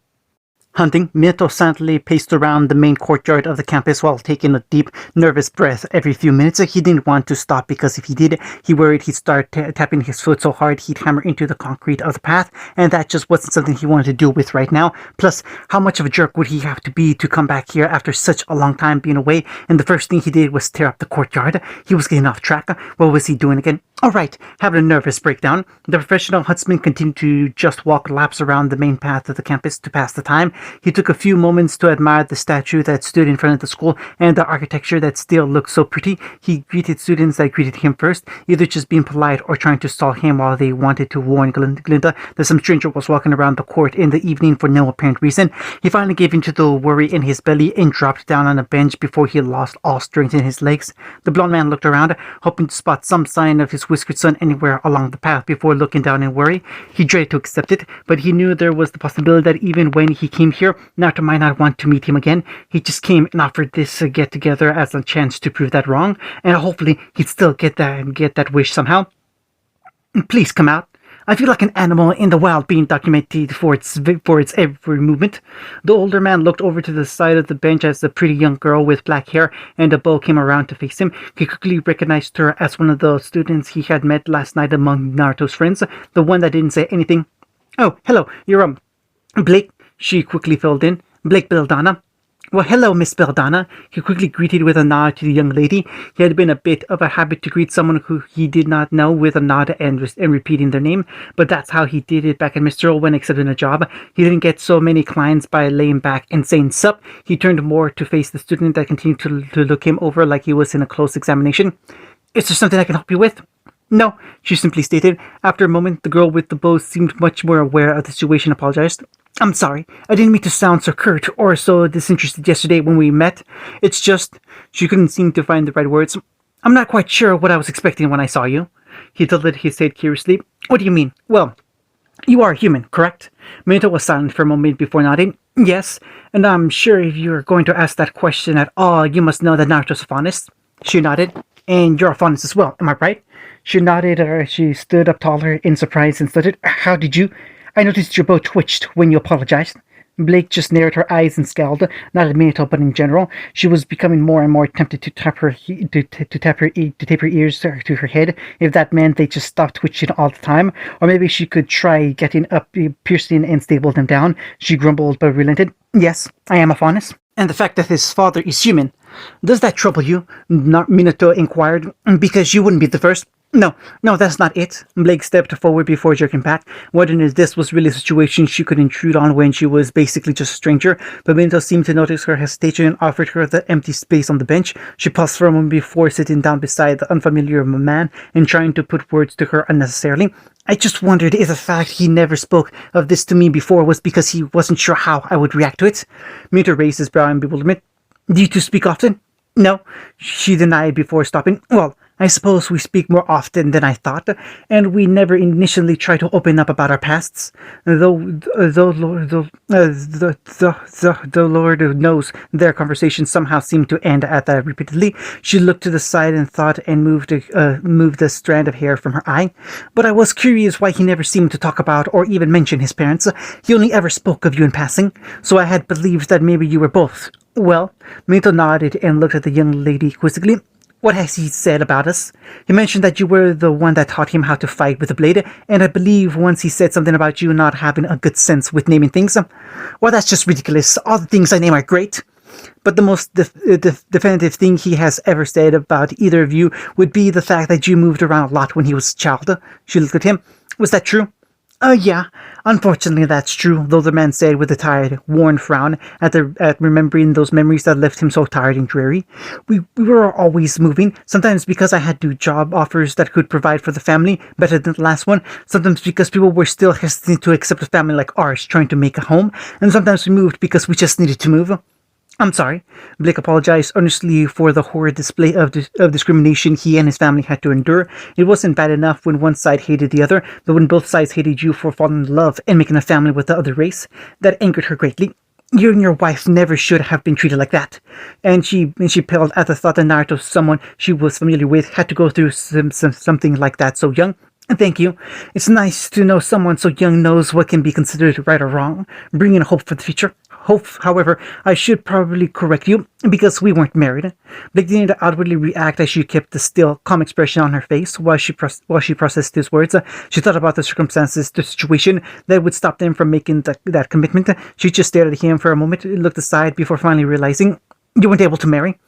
Hunting, Minato silently paced around the main courtyard of the campus while taking a deep, nervous breath every few minutes. He didn't want to stop because if he did, he worried he'd start tapping his foot so hard he'd hammer into the concrete of the path, and that just wasn't something he wanted to deal with right now. Plus, how much of a jerk would he have to be to come back here after such a long time being away? And the first thing he did was tear up the courtyard. He was getting off track. What was he doing again? Alright, having a nervous breakdown. The professional huntsman continued to just walk laps around the main path of the campus to pass the time. He took a few moments to admire the statue that stood in front of the school and the architecture that still looked so pretty. He greeted students that greeted him first, either just being polite or trying to stall him while they wanted to warn Glinda that some stranger was walking around the court in the evening for no apparent reason. He finally gave in to the worry in his belly and dropped down on a bench before he lost all strength in his legs. The blond man looked around, hoping to spot some sign of his whiskered son anywhere along the path before looking down in worry. He dreaded to accept it, but he knew there was the possibility that even when he came here, Naruto might not want to meet him again. He just came and offered this get-together as a chance to prove that wrong, and hopefully he'd still get that wish somehow. Please come out. I feel like an animal in the wild being documented for its every movement. The older man looked over to the side of the bench as a pretty young girl with black hair and a bow came around to face him. He quickly recognized her as one of the students he had met last night among Naruto's friends, the one that didn't say anything. Oh, hello, you're, Blake, she quickly filled in. Blake Belladonna. Well, hello, Miss Belladonna. He quickly greeted with a nod to the young lady. He had been a bit of a habit to greet someone who he did not know with a nod and repeating their name, but that's how he did it back at Mr. O when accepting a job. He didn't get so many clients by laying back and saying sup. He turned more to face the student that continued to look him over like he was in a close examination. Is there something I can help you with? No, she simply stated. After a moment, the girl with the bow seemed much more aware of the situation and apologized. I'm sorry, I didn't mean to sound so curt or so disinterested yesterday when we met. It's just, she couldn't seem to find the right words. I'm not quite sure what I was expecting when I saw you. He tilted his head curiously. What do you mean? Well, you are human, correct? Minato was silent for a moment before nodding. Yes, and I'm sure if you're going to ask that question at all, you must know that Naruto's a faunus. She nodded. And you're a faunus as well, am I right? She nodded. She stood up taller in surprise and stuttered. How did you? I noticed your bow twitched when you apologized. Blake just narrowed her eyes and scowled, not at Minato, but in general. She was becoming more and more tempted to tap her ears to her head, if that meant they just stopped twitching all the time, or maybe she could try getting up, piercing and stable them down. She grumbled but relented. Yes, I am a faunus. And the fact that his father is human. Does that trouble you? Minato inquired. Because you wouldn't be the first. No, that's not it. Blake stepped forward before jerking back, wondering if this was really a situation she could intrude on when she was basically just a stranger, but Minato seemed to notice her hesitation and offered her the empty space on the bench. She paused for a moment before sitting down beside the unfamiliar man and trying to put words to her unnecessarily. I just wondered if the fact he never spoke of this to me before was because he wasn't sure how I would react to it. Minato raised his brow in bewilderment. Do you two speak often? No, she denied before stopping. Well, I suppose we speak more often than I thought, and we never initially try to open up about our pasts. Though Lord knows their conversations somehow seemed to end at that repeatedly. She looked to the side and thought and moved a strand of hair from her eye. But I was curious why he never seemed to talk about or even mention his parents. He only ever spoke of you in passing, so I had believed that maybe you were both. Well, Minato nodded and looked at the young lady quizzically. What has he said about us? He mentioned that you were the one that taught him how to fight with a blade, and I believe once he said something about you not having a good sense with naming things. Well, that's just ridiculous. All the things I name are great. But the most definitive thing he has ever said about either of you would be the fact that you moved around a lot when he was a child. She looked at him. Was that true? Yeah. Unfortunately, that's true, though the man said with a tired, worn frown at remembering those memories that left him so tired and dreary. We were always moving, sometimes because I had new job offers that could provide for the family better than the last one, sometimes because people were still hesitant to accept a family like ours trying to make a home, and sometimes we moved because we just needed to move. I'm sorry. Blake apologized earnestly for the horrid display of discrimination he and his family had to endure. It wasn't bad enough when one side hated the other, but when both sides hated you for falling in love and making a family with the other race, that angered her greatly. You and your wife never should have been treated like that. And she paled at the thought that Naruto, someone she was familiar with, had to go through something like that so young. Thank you. It's nice to know someone so young knows what can be considered right or wrong, bringing hope for the future. However, I should probably correct you, because we weren't married. Blake didn't outwardly react as she kept the still, calm expression on her face while she processed his words. She thought about the circumstances, the situation that would stop them from making that commitment. She just stared at him for a moment, looked aside before finally realizing, you weren't able to marry.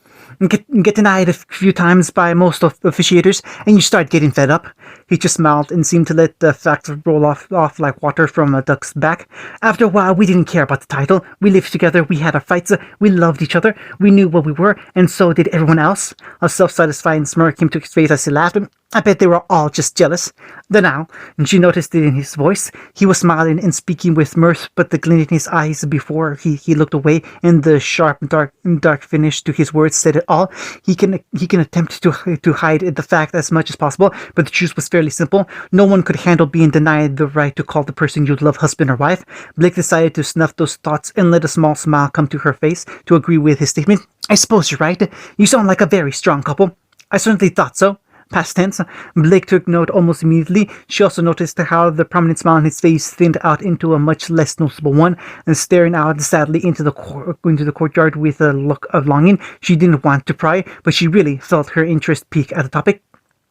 Get denied a few times by most of officiators, and you start getting fed up. He just smiled and seemed to let the facts roll off like water from a duck's back. After a while, we didn't care about the title. We lived together, we had our fights, we loved each other, we knew what we were, and so did everyone else. A self-satisfying smirk came to his face as he laughed. I bet they were all just jealous. Then now, and she noticed it in his voice. He was smiling and speaking with mirth, but the glint in his eyes before he looked away, and the sharp, dark finish to his words said it all. He can attempt to hide the fact as much as possible, but the truth was fairly simple. No one could handle being denied the right to call the person you love husband or wife. Blake decided to snuff those thoughts and let a small smile come to her face to agree with his statement. I suppose you're right. You sound like a very strong couple. I certainly thought so. Past tense. Blake took note almost immediately. She also noticed how the prominent smile on his face thinned out into a much less noticeable one, and staring out sadly into the courtyard with a look of longing. She didn't want to pry, but she really felt her interest peak at the topic.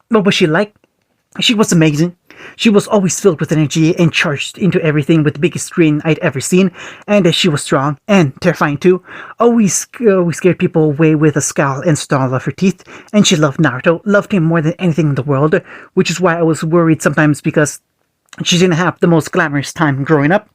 What was she like? She was amazing. She was always filled with energy and charged into everything with the biggest grin I'd ever seen, and she was strong and terrifying too. Always scared people away with a scowl and snarl of her teeth, and she loved Naruto, loved him more than anything in the world, which is why I was worried sometimes because she didn't have the most glamorous time growing up.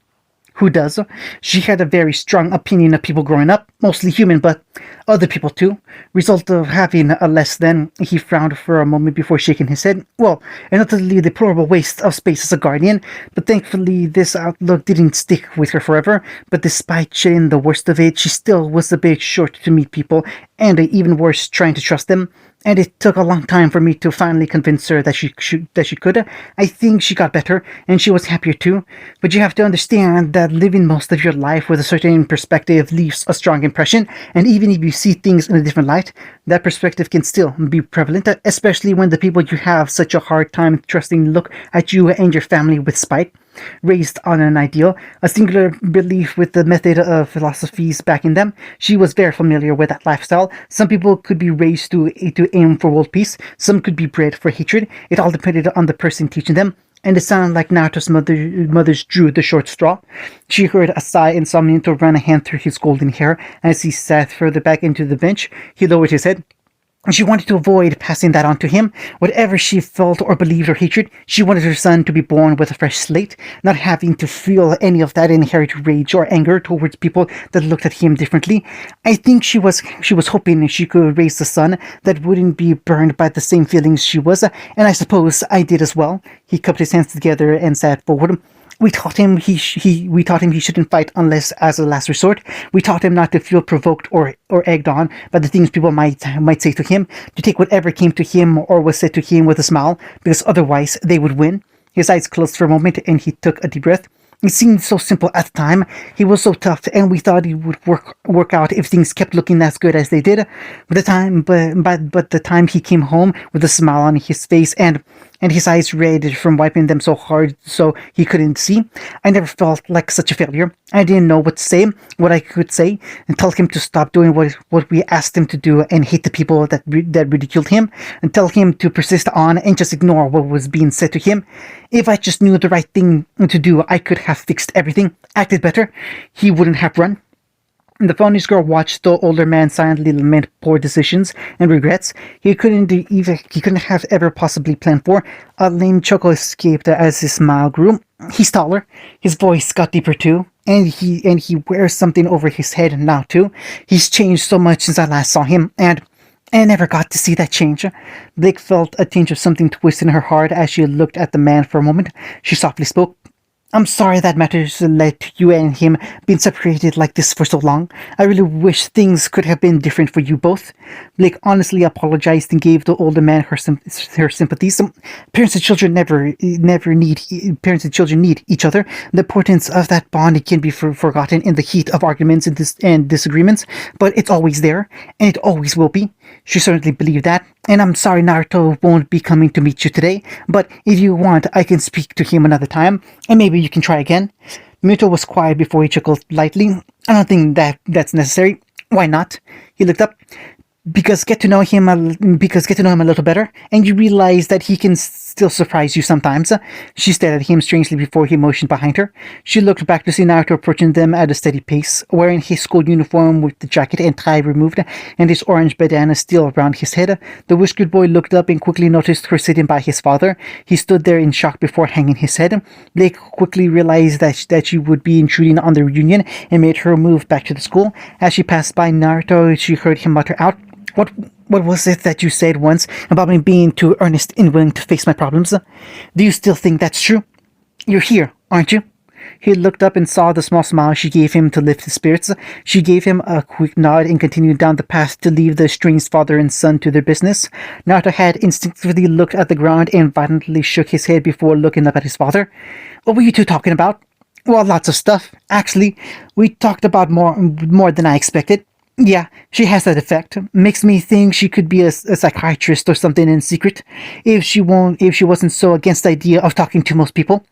Who does? She had a very strong opinion of people growing up, mostly human, but other people too. Result of having a less than. He frowned for a moment before shaking his head. Well, an utterly deplorable waste of space as a guardian, but thankfully this outlook didn't stick with her forever. But despite shedding the worst of it, she still was a bit short to meet people, and even worse, trying to trust them. And it took a long time for me to finally convince her that she could. I think she got better, and she was happier too. But you have to understand that living most of your life with a certain perspective leaves a strong impression, and even if you see things in a different light, that perspective can still be prevalent, especially when the people you have such a hard time trusting look at you and your family with spite. raised on an ideal, a singular belief with the method of philosophies backing them. She was very familiar with that lifestyle. Some people could be raised to aim for world peace, some could be bred for hatred. It all depended on the person teaching them. And it sounded like Naruto's mother's drew the short straw. She heard a sigh and saw Minato run a hand through his golden hair. As he sat further back into the bench, he lowered his head. She wanted to avoid passing that on to him. Whatever she felt or believed or hatred, she wanted her son to be born with a fresh slate, not having to feel any of that inherent rage or anger towards people that looked at him differently. I think she was hoping she could raise a son that wouldn't be burned by the same feelings she was, and I suppose I did as well. He cupped his hands together and sat forward. We taught him he shouldn't fight unless as a last resort. We taught him not to feel provoked or egged on by the things people might say to him, to take whatever came to him or was said to him with a smile, because otherwise they would win. His eyes closed for a moment and he took a deep breath. It seemed so simple at the time. He was so tough, and we thought it would work out if things kept looking as good as they did. But the time he came home with a smile on his face and his eyes red from wiping them so hard so he couldn't see, I never felt like such a failure. I didn't know what to say, what I could say, and tell him to stop doing what we asked him to do and hate the people that ridiculed him, and tell him to persist on and just ignore what was being said to him. If I just knew the right thing to do, I could have fixed everything, acted better. He wouldn't have run. The funniest girl watched the older man silently lament poor decisions and regrets he couldn't have ever possibly planned for. A lame chuckle escaped as his smile grew. He's taller. His voice got deeper too. And he wears something over his head now too. He's changed so much since I last saw him, and I never got to see that change. Blake felt a tinge of something twist in her heart as she looked at the man for a moment. She softly spoke. I'm sorry that matters led to you and him being separated like this for so long. I really wish things could have been different for you both. Blake honestly apologized and gave the older man her sympathies. Parents and children need each other. The importance of that bond can be forgotten in the heat of arguments and disagreements, but it's always there, and it always will be. She certainly believed that. And I'm sorry Naruto won't be coming to meet you today, but if you want, I can speak to him another time, and maybe you can try again. Minato was quiet before he chuckled lightly. I don't think that's necessary. Why not? He looked up. Because get to know him a little better, and you realize that he can still surprise you sometimes. She stared at him strangely before he motioned behind her. She looked back to see Naruto approaching them at a steady pace, wearing his school uniform with the jacket and tie removed, and his orange bandana still around his head. The whiskered boy looked up and quickly noticed her sitting by his father. He stood there in shock before hanging his head. Blake quickly realized that she would be intruding on the reunion and made her move back to the school. As she passed by Naruto, she heard him mutter out, What was it that you said once about me being too earnest and willing to face my problems? Do you still think that's true? You're here, aren't you? He looked up and saw the small smile she gave him to lift his spirits. She gave him a quick nod and continued down the path to leave the estranged father and son to their business. Naruto had instinctively looked at the ground and violently shook his head before looking up at his father. What were you two talking about? Well, lots of stuff. Actually, we talked about more than I expected. Yeah, she has that effect. Makes me think she could be a psychiatrist or something in secret, if she wasn't so against the idea of talking to most people.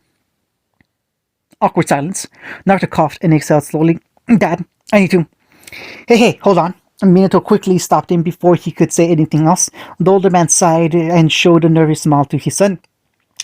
Awkward silence. Naruto coughed and exhaled slowly. Dad, I need to... Hey, hold on. Minato quickly stopped him before he could say anything else. The older man sighed and showed a nervous smile to his son.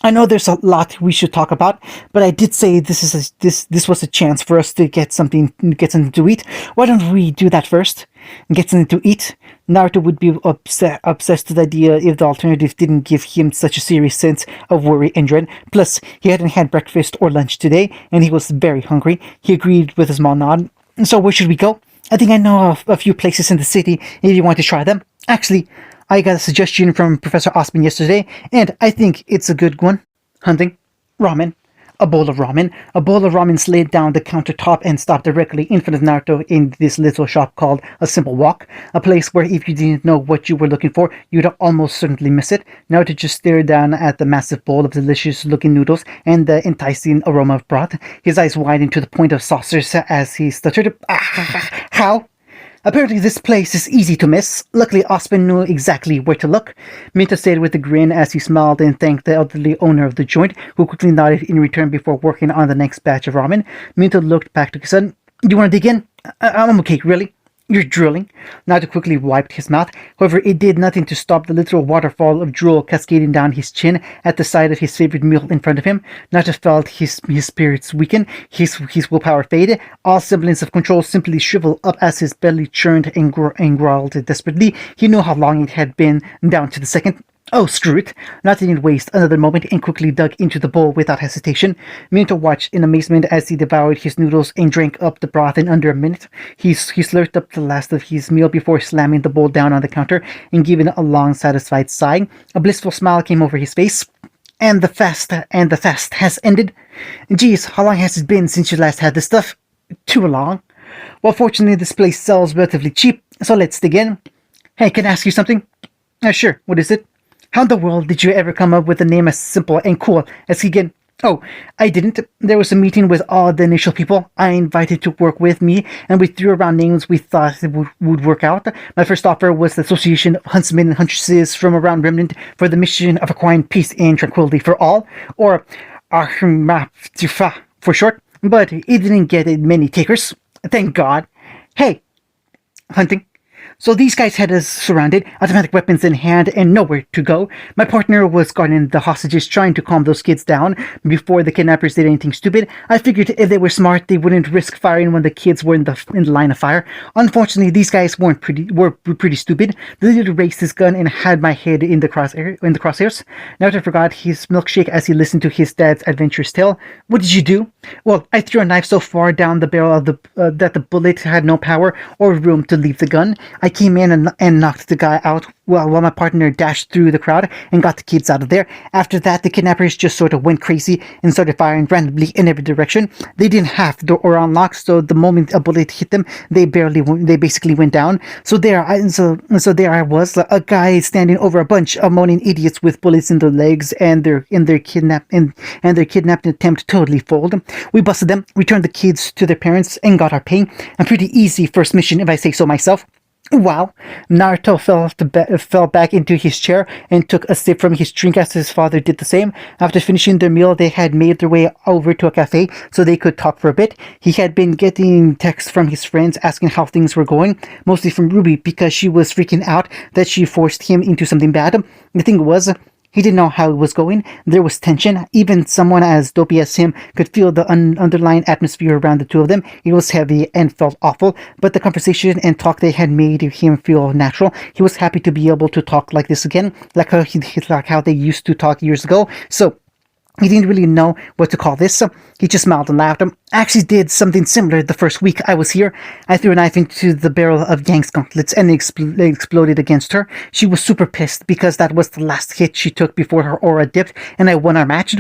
I know there's a lot we should talk about, but I did say this was a chance for us to get something to eat. Why don't we do that first? Get something to eat? Naruto would be obsessed with the idea if the alternative didn't give him such a serious sense of worry and dread. Plus, he hadn't had breakfast or lunch today, and he was very hungry. He agreed with a small nod. So where should we go? I think I know of a few places in the city if you want to try them. Actually, I got a suggestion from Professor Osman yesterday, and I think it's a good one. Hunting. Ramen. A bowl of ramen. A bowl of ramen slid down the countertop and stopped directly in front of Naruto in this little shop called A Simple Walk, a place where if you didn't know what you were looking for, you'd almost certainly miss it. Naruto just stared down at the massive bowl of delicious-looking noodles and the enticing aroma of broth. His eyes widened to the point of saucers as he stuttered, How? Apparently this place is easy to miss. Luckily, Osman knew exactly where to look. Minto stayed with a grin as he smiled and thanked the elderly owner of the joint, who quickly nodded in return before working on the next batch of ramen. Minto looked back to his son. You want to dig in? I'm okay, really. You're drooling. Naruto quickly wiped his mouth. However, it did nothing to stop the literal waterfall of drool cascading down his chin at the sight of his favorite meal in front of him. Naruto felt his spirits weaken, his willpower fade. All semblance of control simply shriveled up as his belly churned and growled desperately. He knew how long it had been, down to the second. Oh, screw it. Not didn't waste another moment and quickly dug into the bowl without hesitation. Minto watched in amazement as he devoured his noodles and drank up the broth in under a minute. He slurped up the last of his meal before slamming the bowl down on the counter and giving a long, satisfied sigh. A blissful smile came over his face. And the fast has ended. Geez, how long has it been since you last had this stuff? Too long. Well, fortunately, this place sells relatively cheap, so let's dig in. Hey, can I ask you something? Sure, what is it? How in the world did you ever come up with a name as simple and cool as Keegan? Oh, I didn't. There was a meeting with all the initial people I invited to work with me, and we threw around names we thought would work out. My first offer was the Association of Huntsmen and Huntresses from around Remnant for the mission of acquiring peace and tranquility for all, or Ahmaptifa for short, but it didn't get many takers. Thank God. Hey, hunting. So these guys had us surrounded, automatic weapons in hand, and nowhere to go. My partner was guarding the hostages, trying to calm those kids down before the kidnappers did anything stupid. I figured if they were smart, they wouldn't risk firing when the kids were in the line of fire. Unfortunately, these guys were pretty stupid. The leader raised his gun and had my head in the crosshairs. Naruto forgot his milkshake as he listened to his dad's adventurous tale. What did you do? Well, I threw a knife so far down the barrel of that the bullet had no power or room to leave the gun. I came in and knocked the guy out while my partner dashed through the crowd and got the kids out of there. After that, the kidnappers just sort of went crazy and started firing randomly in every direction. They didn't have the door unlocked, so the moment a bullet hit them, they basically went down. So there I was, a guy standing over a bunch of moaning idiots with bullets in their legs, and their kidnapping attempt totally failed. We busted them, returned the kids to their parents, and got our pay. A pretty easy first mission, if I say so myself. Wow. Naruto fell back into his chair and took a sip from his drink as his father did the same. After finishing their meal, they had made their way over to a cafe so they could talk for a bit. He had been getting texts from his friends asking how things were going, mostly from Ruby because she was freaking out that she forced him into something bad. The thing was, he didn't know how it was going. There was tension. Even someone as dopey as him could feel the underlying atmosphere around the two of them. It was heavy and felt awful, but the conversation and talk they had made him feel natural. He was happy to be able to talk like this again, like how they used to talk years ago. So he didn't really know what to call this, so he just smiled and laughed. I actually did something similar the first week I was here. I threw a knife into the barrel of Yang's gauntlets and it exploded against her. She was super pissed because that was the last hit she took before her aura dipped and I won our match.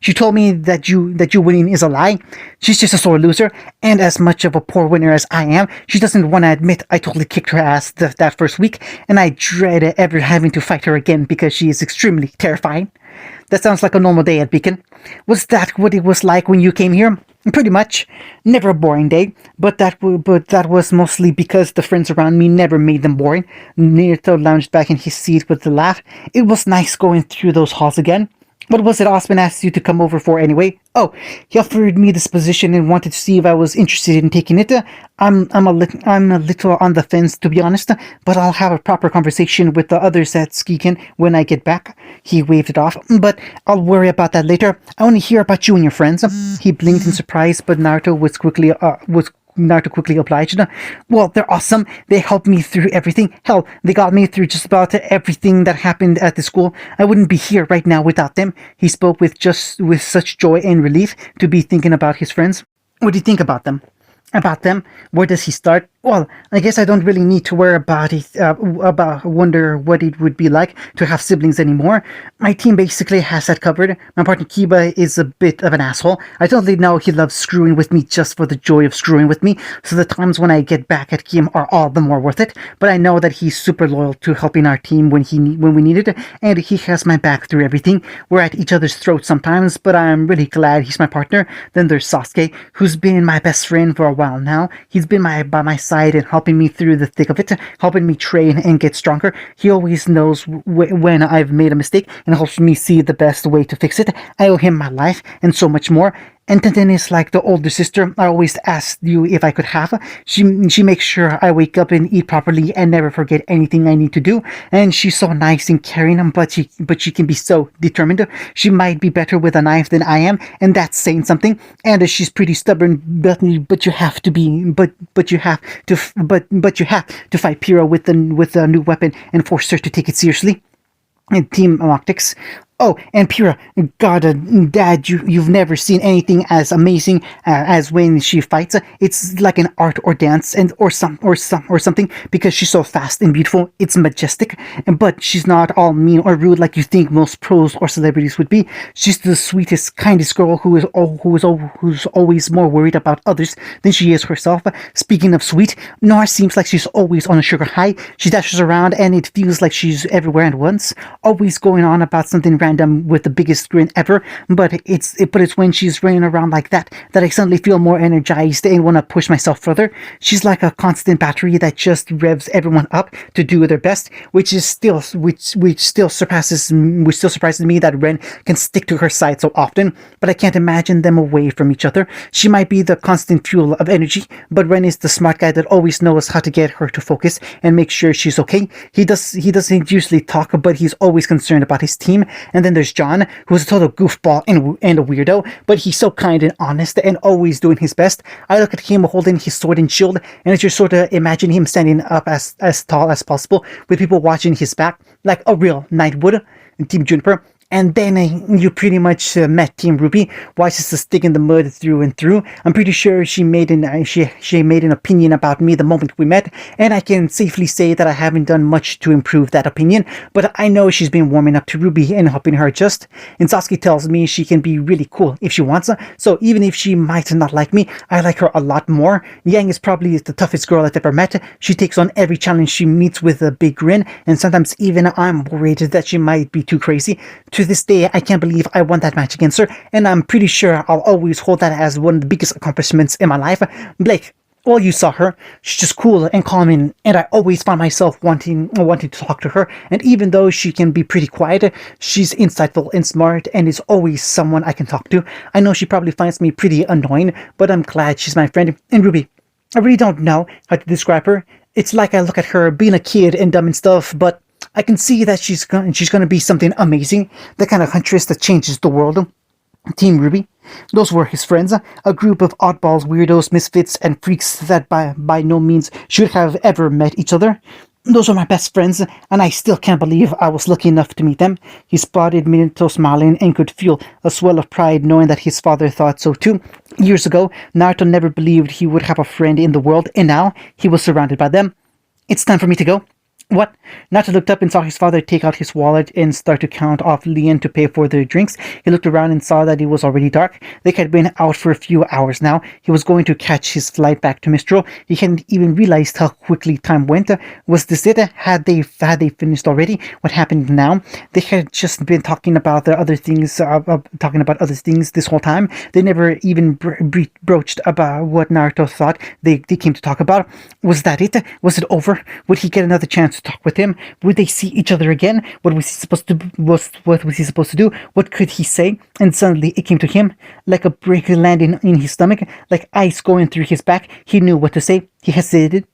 She told me that you winning is a lie. She's just a sore loser, and as much of a poor winner as I am, she doesn't want to admit I totally kicked her ass that first week, and I dread ever having to fight her again because she is extremely terrifying. That sounds like a normal day at Beacon. Was that what it was like when you came here? Pretty much. Never a boring day, but that was mostly because the friends around me never made them boring. Naruto lounged back in his seat with a laugh. It was nice going through those halls again. What was it Osman asked you to come over for anyway? Oh, he offered me this position and wanted to see if I was interested in taking it. I'm a little on the fence, to be honest, but I'll have a proper conversation with the others at Skiken when I get back. He waved it off, but I'll worry about that later. I want to hear about you and your friends. He blinked in surprise, but Naruto quickly obliged. Well, they're awesome. They helped me through everything. Hell, they got me through just about everything that happened at the school. I wouldn't be here right now without them. He spoke with such joy and relief to be thinking about his friends. What do you think about them? About them? Where does he start? Well, I guess I don't really need to worry about it, wonder what it would be like to have siblings anymore. My team basically has that covered. My partner Kiba is a bit of an asshole. I totally know he loves screwing with me just for the joy of screwing with me, so the times when I get back at him are all the more worth it. But I know that he's super loyal to helping our team when we need it, and he has my back through everything. We're at each other's throats sometimes, but I'm really glad he's my partner. Then there's Sasuke, who's been my best friend for a while now. He's been by my side side and helping me through the thick of it, helping me train and get stronger. He always knows when I've made a mistake and helps me see the best way to fix it. I owe him my life and so much more. And Tintin is like the older sister I always asked you if I could have. She makes sure I wake up and eat properly and never forget anything I need to do. And she's so nice and caring, but she can be so determined. She might be better with a knife than I am, and that's saying something. And she's pretty stubborn, but you have to be, but you have to fight Pyrrha with a new weapon and force her to take it seriously. And Team Optics. Oh, and Pyrrha, God, Dad, you've never seen anything as amazing as when she fights. It's like an art or dance, or something, because she's so fast and beautiful. It's majestic, but she's not all mean or rude like you think most pros or celebrities would be. She's the sweetest, kindest girl who's always more worried about others than she is herself. Speaking of sweet, Nora seems like she's always on a sugar high. She dashes around, and it feels like she's everywhere at once, always going on about something random with the biggest grin ever, but it's when she's running around like that I suddenly feel more energized and want to push myself further. She's like a constant battery that just revs everyone up to do their best, which still surprises me that Ren can stick to her side so often, but I can't imagine them away from each other. She might be the constant fuel of energy, but Ren is the smart guy that always knows how to get her to focus and make sure she's okay. He doesn't usually talk, but he's always concerned about his team. And then there's John, who's a total goofball and a weirdo, but he's so kind and honest and always doing his best. I look at him holding his sword and shield, and I just sort of imagine him standing up as tall as possible with people watching his back, like a real knight would in Team Juniper. And then you pretty much met Team Ruby, watches the stick in the mud through and through. I'm pretty sure she made an opinion about me the moment we met, and I can safely say that I haven't done much to improve that opinion, but I know she's been warming up to Ruby and helping her adjust. And Sasuke tells me she can be really cool if she wants, so even if she might not like me, I like her a lot more. Yang is probably the toughest girl I've ever met. She takes on every challenge she meets with a big grin, and sometimes even I'm worried that she might be too crazy. To this day, I can't believe I won that match against her, and I'm pretty sure I'll always hold that as one of the biggest accomplishments in my life. Blake, well, you saw her. She's just cool and calming, and I always find myself wanting to talk to her. And even though she can be pretty quiet, she's insightful and smart, and is always someone I can talk to. I know she probably finds me pretty annoying, but I'm glad she's my friend. And Ruby, I really don't know how to describe her. It's like I look at her being a kid and dumb and stuff, but I can see that she's going to be something amazing, the kind of huntress that changes the world. Team Ruby. Those were his friends, a group of oddballs, weirdos, misfits, and freaks that by no means should have ever met each other. Those were my best friends, and I still can't believe I was lucky enough to meet them. He spotted Minato smiling and could feel a swell of pride knowing that his father thought so too. Years ago, Naruto never believed he would have a friend in the world, and now he was surrounded by them. It's time for me to go. What? Naruto looked up and saw his father take out his wallet and start to count off Lien to pay for their drinks. He looked around and saw that it was already dark. They had been out for a few hours now. He was going to catch his flight back to Mistral. He hadn't even realized how quickly time went. Was this it? Had they finished already? What happened now? They had just been talking about the other things, this whole time. They never even broached about what Naruto thought they came to talk about. Was that it? Was it over? Would he get another chance to talk with him? Would they see each other again? What was he supposed to do? What could he say? And suddenly it came to him, like a brick landing in his stomach, like ice going through his back. He knew what to say. He hesitated,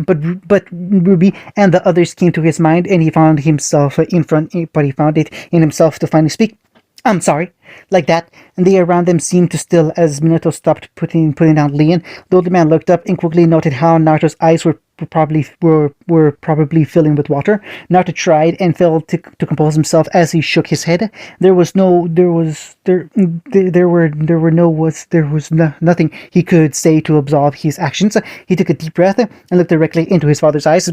but Ruby and the others came to his mind, and he found it in himself to finally speak. I'm sorry. Like that, and they around them seemed to still as Minato stopped putting down Lien. The older man looked up and quickly noted how Naruto's eyes were probably filling with water. Naruto tried and failed to compose himself as he shook his head. There was nothing he could say to absolve his actions. He took a deep breath and looked directly into his father's eyes.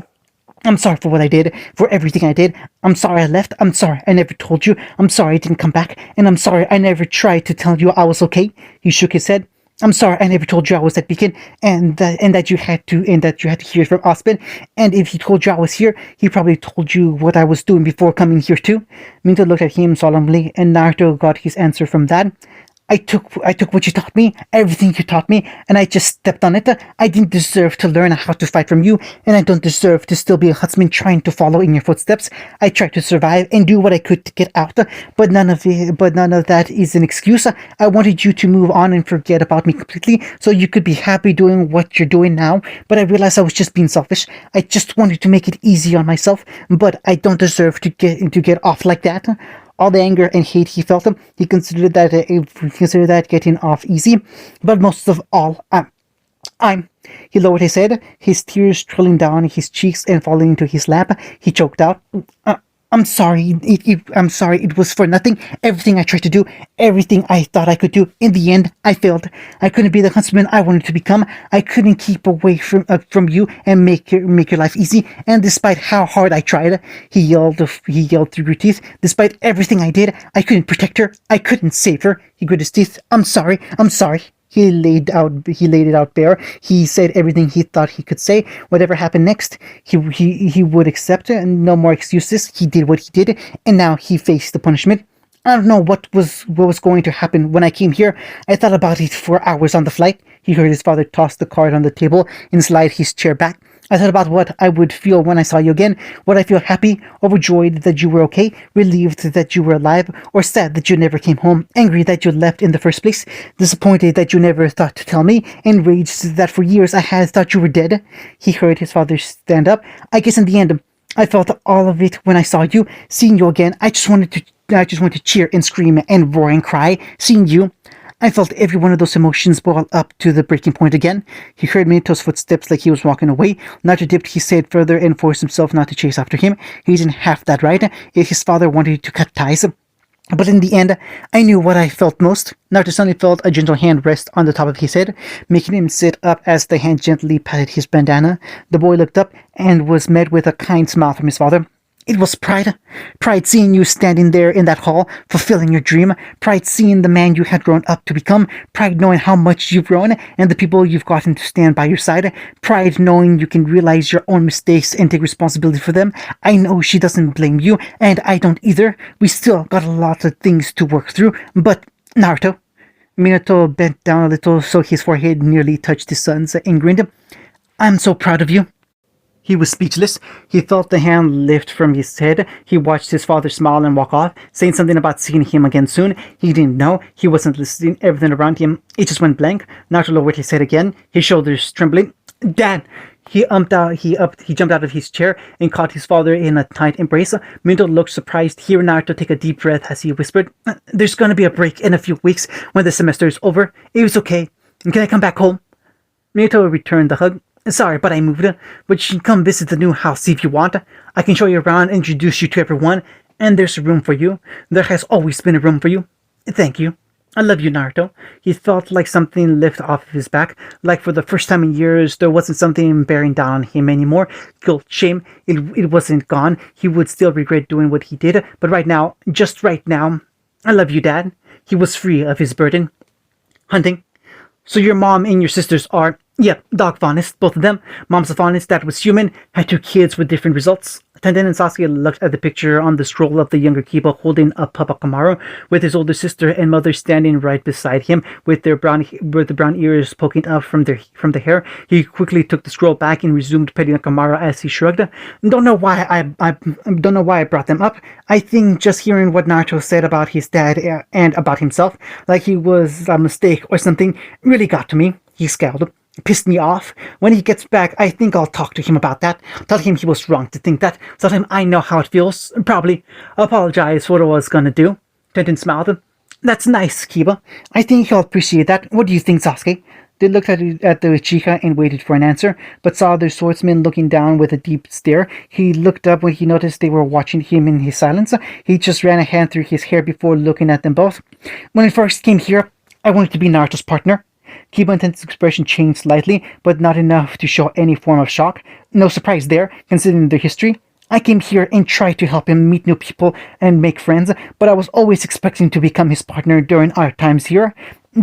I'm sorry for what I did, for everything I did. I'm sorry I left. I'm sorry I never told you. I'm sorry I didn't come back. And I'm sorry I never tried to tell you I was okay. He shook his head. I'm sorry I never told you I was at Beacon, and that you had to hear it from Ospen. And if he told you I was here, he probably told you what I was doing before coming here too. Minto looked at him solemnly, and Naruto got his answer from that. I took what you taught me, everything you taught me, and I just stepped on it. I didn't deserve to learn how to fight from you, and I don't deserve to still be a huntsman trying to follow in your footsteps. I tried to survive and do what I could to get out, but none of that is an excuse. I wanted you to move on and forget about me completely, so you could be happy doing what you're doing now. But I realized I was just being selfish. I just wanted to make it easy on myself, but I don't deserve to get off like that. All the anger and hate he felt, he considered that getting off easy. But most of all, he lowered his head, his tears trailing down his cheeks and falling into his lap. He choked out, I'm sorry. I'm sorry. It was for nothing. Everything I tried to do, everything I thought I could do, in the end, I failed. I couldn't be the huntsman I wanted to become. I couldn't keep away from you and make your life easy. And despite how hard I tried, he yelled through your teeth. Despite everything I did, I couldn't protect her. I couldn't save her. He grit his teeth. I'm sorry. I'm sorry. He laid it out bare. He said everything he thought he could say. Whatever happened next, he would accept it, and no more excuses. He did what he did, and now he faced the punishment. I don't know what was going to happen when I came here. I thought about it for hours on the flight. He heard his father toss the card on the table and slide his chair back. I thought about what I would feel when I saw you again. Would I feel happy, overjoyed that you were okay, relieved that you were alive, or sad that you never came home, angry that you left in the first place, disappointed that you never thought to tell me, enraged that for years I had thought you were dead? He heard his father stand up. I guess in the end, I felt all of it when I saw you. Seeing you again, I just wanted to cheer and scream and roar and cry. Seeing you, I felt every one of those emotions boil up to the breaking point again. He heard Minato's footsteps like he was walking away. Naruto dipped his head further and forced himself not to chase after him. He didn't have that right. If his father wanted to cut ties. But in the end, I knew what I felt most. Naruto suddenly felt a gentle hand rest on the top of his head, making him sit up as the hand gently patted his bandana. The boy looked up and was met with a kind smile from his father. It was pride. Pride seeing you standing there in that hall, fulfilling your dream. Pride seeing the man you had grown up to become. Pride knowing how much you've grown and the people you've gotten to stand by your side. Pride knowing you can realize your own mistakes and take responsibility for them. I know she doesn't blame you, and I don't either. We still got a lot of things to work through, but Naruto. Minato bent down a little so his forehead nearly touched his son's and grinned. I'm so proud of you. He was speechless. He felt the hand lift from his head. He watched his father smile and walk off, saying something about seeing him again soon. He didn't know. He wasn't listening. Everything around him, it just went blank. Naruto lowered his head again, his shoulders trembling. Dad! He jumped out of his chair and caught his father in a tight embrace. Minato looked surprised, hearing Naruto take a deep breath as he whispered, There's gonna be a break in a few weeks when the semester is over. It was okay. Can I come back home? Minato returned the hug. Sorry, but I moved. But you can come visit the new house if you want. I can show you around and introduce you to everyone. And there's a room for you. There has always been a room for you. Thank you. I love you, Naruto. He felt like something lifted off of his back. Like for the first time in years, there wasn't something bearing down on him anymore. Guilt, shame, it wasn't gone. He would still regret doing what he did. But right now, just right now, I love you, Dad. He was free of his burden. Hunting. So your mom and your sisters are... Yeah, dog faunist, both of them. Mom's a faunist that was human, had 2 kids with different results. Tenten and Sasuke looked at the picture on the scroll of the younger Kiba holding a Papa Kamaru, with his older sister and mother standing right beside him, with the brown ears poking up from the hair. He quickly took the scroll back and resumed petting Kamaru as he shrugged. Don't know why I brought them up. I think just hearing what Naruto said about his dad and about himself, like he was a mistake or something, really got to me. He scowled. Pissed me off. When he gets back, I think I'll talk to him about that. Tell him he was wrong to think that. Tell him I know how it feels. Probably apologize for what I was gonna do. Tenten smiled. That's nice, Kiba. I think he'll appreciate that. What do you think, Sasuke? They looked at the Uchiha and waited for an answer, but saw their swordsman looking down with a deep stare. He looked up when he noticed they were watching him in his silence. He just ran a hand through his hair before looking at them both. When I first came here, I wanted to be Naruto's partner. Kiba and Tenten's expression changed slightly, but not enough to show any form of shock. No surprise there, considering their history. I came here and tried to help him meet new people and make friends, but I was always expecting to become his partner during our times here.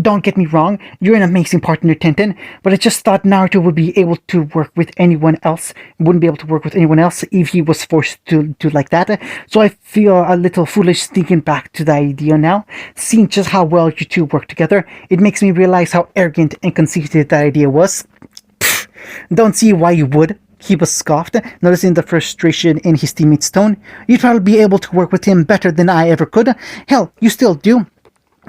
Don't get me wrong, you're an amazing partner, Tenten, but I just thought Naruto would be able to work with anyone else, wouldn't be able to work with anyone else if he was forced to like that. So I feel a little foolish thinking back to the idea now. Seeing just how well you two work together, it makes me realize how arrogant and conceited that idea was. Pfft, don't see why you would. He was scoffed, noticing the frustration in his teammate's tone. You'd probably be able to work with him better than I ever could. Hell, you still do.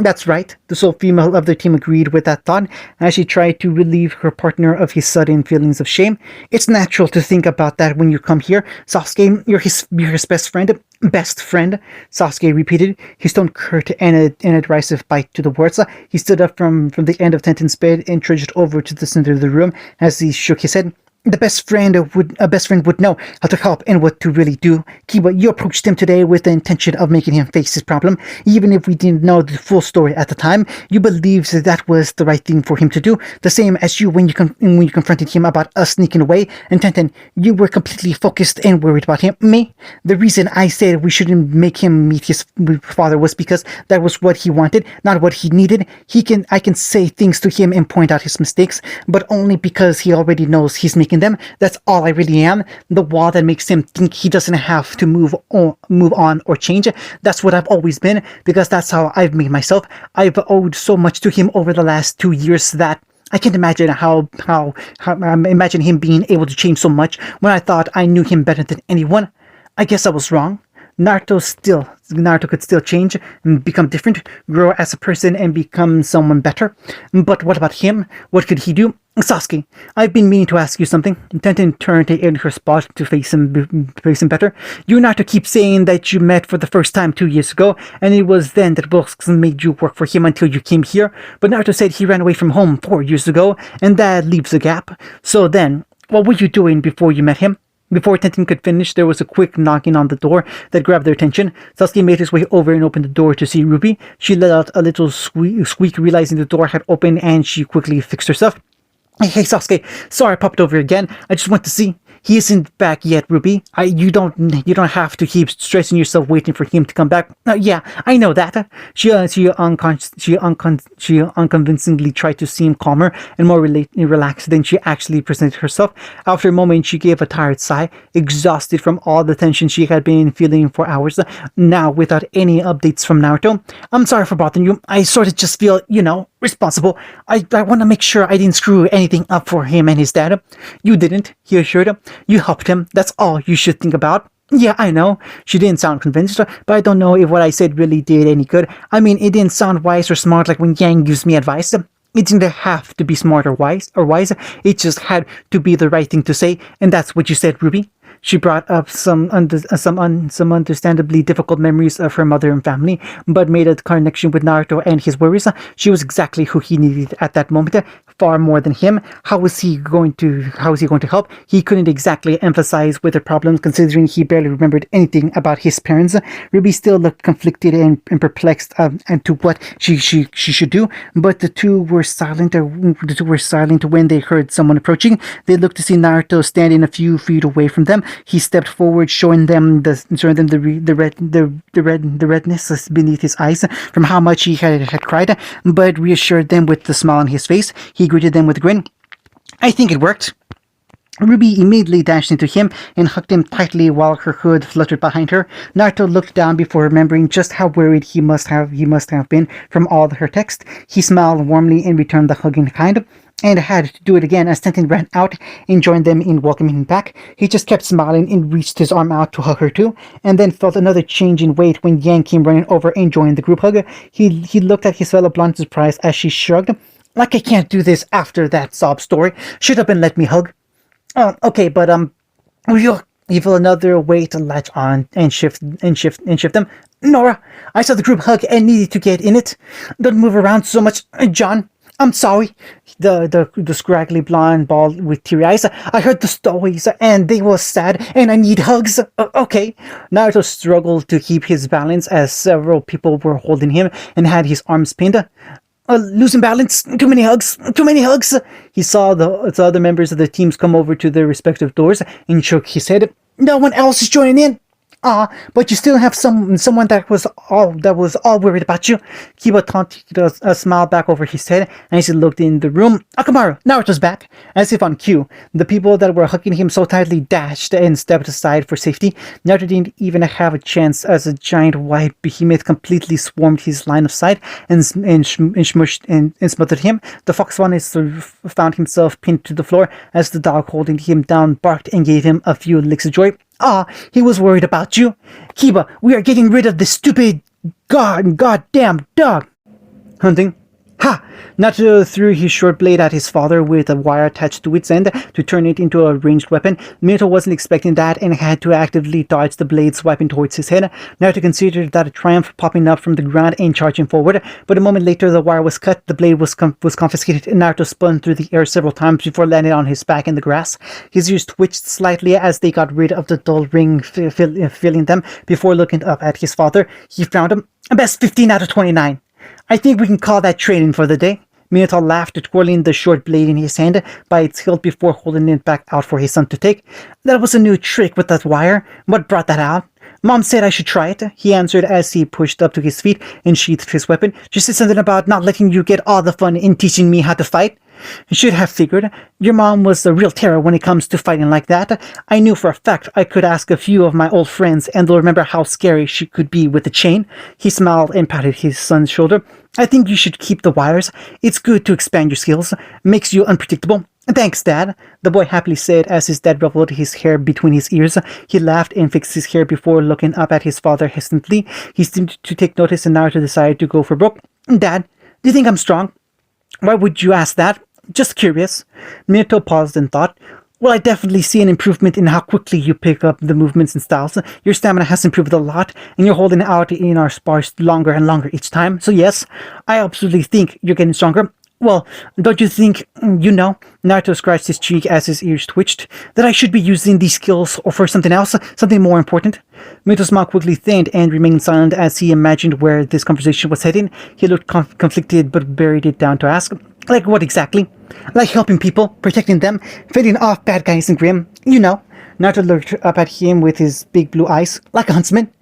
That's right, the sole female of the team agreed with that thought as she tried to relieve her partner of his sudden feelings of shame. It's natural to think about that when you come here. Sasuke, you're his best friend. Best friend, Sasuke repeated, his tone curt and a derisive bite to the words. He stood up from the end of Tenten's bed and trudged over to the center of the room as he shook his head. A best friend would know how to help and what to really do. Kiba, you approached him today with the intention of making him face his problem. Even if we didn't know the full story at the time, you believed that was the right thing for him to do. The same as you when you confronted him about us sneaking away. And Tenten, you were completely focused and worried about him. Me? The reason I said we shouldn't make him meet his father was because that was what he wanted, not what he needed. I can say things to him and point out his mistakes, but only because he already knows he's making them. That's all I really am. The wall that makes him think he doesn't have to move on or change. That's what I've always been, because that's how I've made myself. I've owed so much to him over the last 2 years that I can't imagine how imagine him being able to change so much when I thought I knew him better than anyone. I guess I was wrong. Naruto could still change and become different, grow as a person and become someone better. But what about him? What could he do? Sasuke, I've been meaning to ask you something. Tenten turned in her spot to face him better. You and Naruto keep saying that you met for the first time 2 years ago, and it was then that Wilson made you work for him until you came here. But Naruto said he ran away from home 4 years ago, and that leaves a gap. So then, what were you doing before you met him? Before Tenten could finish, there was a quick knocking on the door that grabbed their attention. Sasuke made his way over and opened the door to see Ruby. She let out a little squeak, realizing the door had opened, and she quickly fixed herself. Hey Sasuke, sorry I popped over again. I just want to see. He isn't back yet, Ruby. You don't have to keep stressing yourself waiting for him to come back. Yeah, I know that. She unconvincingly tried to seem calmer and more relaxed than she actually presented herself. After a moment, she gave a tired sigh, exhausted from all the tension she had been feeling for hours. Now, without any updates from Naruto, I'm sorry for bothering you. I sort of just feel, responsible. I want to make sure I didn't screw anything up for him and his dad. You didn't, he assured her. You helped him. That's all you should think about. Yeah, I know. She didn't sound convinced, but I don't know if what I said really did any good. I mean, it didn't sound wise or smart like when Yang gives me advice. It didn't have to be smart or wise. It just had to be the right thing to say, and that's what you said, Ruby. She brought up some understandably difficult memories of her mother and family, but made a connection with Naruto and his worries. She was exactly who he needed at that moment, far more than him. How was he going to help? He couldn't exactly emphasize with her problems, considering he barely remembered anything about his parents. Ruby still looked conflicted and perplexed and to what she should do, but the two were silent. When they heard someone approaching. They looked to see Naruto standing a few feet away from them. He stepped forward, showing them the redness beneath his eyes from how much he had cried, but reassured them with the smile on his face. He greeted them with a grin. I think it worked. Ruby immediately dashed into him and hugged him tightly while her hood fluttered behind her. Naruto looked down before remembering just how worried he must have been from all her text. He smiled warmly and returned the hug in kind, and had to do it again as Tenten ran out and joined them in welcoming him back. He just kept smiling and reached his arm out to hug her too, and then felt another change in weight when Yang came running over and joined the group hug. He looked at his fellow blonde in surprise as she shrugged. Like I can't do this after that sob story. Shut up and let me hug. Okay, but you feel another way to latch on and shift them. Nora, I saw the group hug and needed to get in it. Don't move around so much, John. I'm sorry. The scraggly blonde bald with teary eyes. I heard the stories and they were sad and I need hugs. Okay. Naruto struggled to keep his balance as several people were holding him and had his arms pinned. Losing balance. Too many hugs. He saw the other members of the teams come over to their respective doors and shook his head. No one else is joining in. Ah, but you still have someone that was all worried about you. Kiba taunted a smile back over his head as he looked in the room. Akamaru, Naruto's back. As if on cue, the people that were hugging him so tightly dashed and stepped aside for safety. Naruto didn't even have a chance as a giant white behemoth completely swarmed his line of sight and smothered him. The fox found himself pinned to the floor as the dog holding him down barked and gave him a few licks of joy. Ah, he was worried about you. Kiba, we are getting rid of this stupid goddamn dog. Hunting. Ha! Naruto threw his short blade at his father with a wire attached to its end to turn it into a ranged weapon. Minato wasn't expecting that and had to actively dodge the blade swiping towards his head. Naruto considered that a triumph, popping up from the ground and charging forward, but a moment later the wire was cut, the blade was confiscated, and Naruto spun through the air several times before landing on his back in the grass. His ears twitched slightly as they got rid of the dull ring filling them. Before looking up at his father, he frowned him. Best 15 out of 29. I think we can call that training for the day. Minato laughed, twirling the short blade in his hand by its hilt before holding it back out for his son to take. That was a new trick with that wire. What brought that out? Mom said I should try it, he answered as he pushed up to his feet and sheathed his weapon. She said something about not letting you get all the fun in teaching me how to fight. I should have figured. Your mom was a real terror when it comes to fighting like that. I knew for a fact I could ask a few of my old friends and they'll remember how scary she could be with the chain. He smiled and patted his son's shoulder. I think you should keep the wires. It's good to expand your skills. Makes you unpredictable. Thanks, Dad, the boy happily said as his dad ruffled his hair between his ears. He laughed and fixed his hair before looking up at his father hesitantly. He seemed to take notice and Naruto decided to go for broke. Dad, do you think I'm strong? Why would you ask that? Just curious. Minato paused and thought. Well, I definitely see an improvement in how quickly you pick up the movements and styles. Your stamina has improved a lot, and you're holding out in our spars longer and longer each time. So yes, I absolutely think you're getting stronger. Well, don't you think, Naruto scratched his cheek as his ears twitched, that I should be using these skills or for something else, something more important? Minato's smile quickly thinned and remained silent as he imagined where this conversation was heading. He looked conflicted but buried it down to ask, like what exactly? Like helping people, protecting them, fending off bad guys and grim, Naruto looked up at him with his big blue eyes, like a huntsman.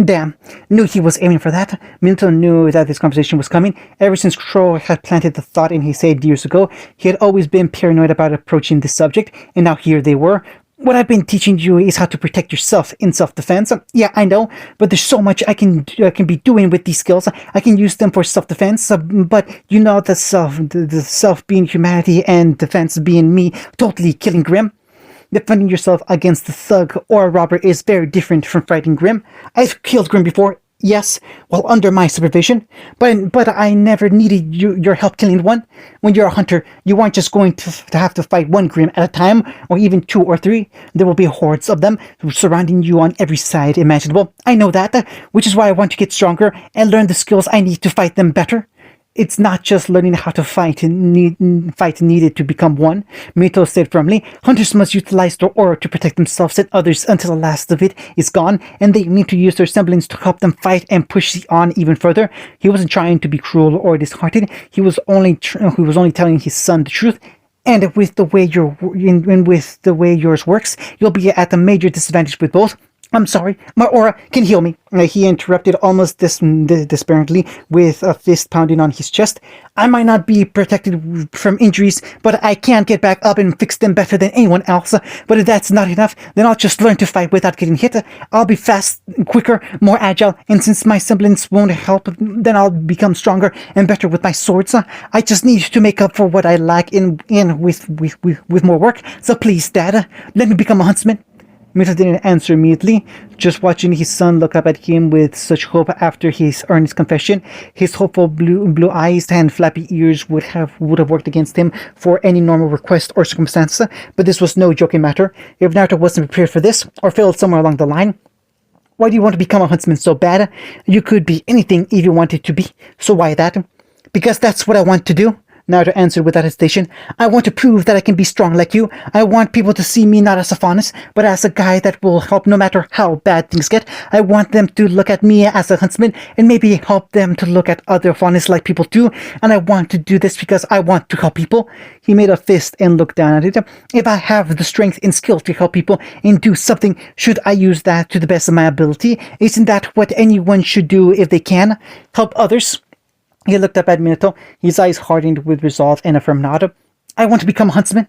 Damn, knew he was aiming for that. Minato knew that this conversation was coming. Ever since Crow had planted the thought in his head years ago, he had always been paranoid about approaching this subject, and now here they were. What I've been teaching you is how to protect yourself in self-defense. Yeah, I know, but there's so much I can be doing with these skills. I can use them for self-defense, but the self being humanity and defense being me, totally killing Grim. Defending yourself against a thug or a robber is very different from fighting Grim. I've killed Grim before, yes, while under my supervision, but I never needed your help killing one. When you're a hunter, you aren't just going to have to fight one Grim at a time, or even 2 or 3. There will be hordes of them surrounding you on every side imaginable. I know that, which is why I want to get stronger and learn the skills I need to fight them better. It's not just learning how to fight needed to become one, Mito said firmly. Hunters must utilize their aura to protect themselves and others until the last of it is gone, and they need to use their semblance to help them fight and push on even further. He wasn't trying to be cruel or disheartened. He was only telling his son the truth. And with the way yours works, you'll be at a major disadvantage with both. I'm sorry, my aura can heal me. He interrupted almost despairingly with a fist pounding on his chest. I might not be protected from injuries, but I can get back up and fix them better than anyone else. But if that's not enough, then I'll just learn to fight without getting hit. I'll be fast, quicker, more agile, and since my semblance won't help, then I'll become stronger and better with my swords. I just need to make up for what I lack with more work. So please, Dad, let me become a huntsman. Mito didn't answer immediately, just watching his son look up at him with such hope after his earnest confession. His hopeful blue eyes and flappy ears would have worked against him for any normal request or circumstance, but this was no joking matter. If Naruto wasn't prepared for this, or failed somewhere along the line, why do you want to become a huntsman so bad? You could be anything if you wanted to be, so why that? Because that's what I want to do, Naruto answered without hesitation. I want to prove that I can be strong like you. I want people to see me not as a faunus, but as a guy that will help no matter how bad things get. I want them to look at me as a huntsman and maybe help them to look at other faunus like people do. And I want to do this because I want to help people. He made a fist and looked down at it. If I have the strength and skill to help people and do something, should I use that to the best of my ability? Isn't that what anyone should do if they can? Help others? He looked up at Minato, his eyes hardened with resolve and a firm nod. I want to become a huntsman.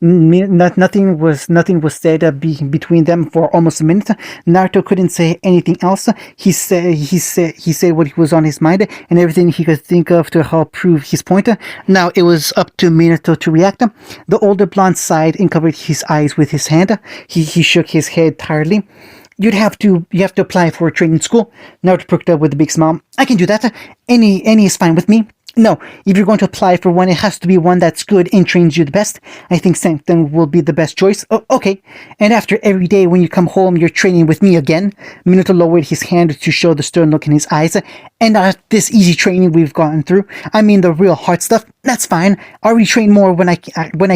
Nothing was said between them for almost a minute. Naruto couldn't say anything else. He said what was on his mind and everything he could think of to help prove his point. Now it was up to Minato to react. The older blonde sighed and covered his eyes with his hand. He shook his head tiredly. You have to apply for a training school. Naruto perked up with a big smile. I can do that. Any is fine with me. No, if you're going to apply for one, it has to be one that's good and trains you the best. I think Sanctum will be the best choice. Oh, okay. And after every day when you come home, you're training with me again. Minato lowered his hand to show the stern look in his eyes. And not this easy training we've gone through. I mean the real hard stuff. That's fine. I'll retrain more when I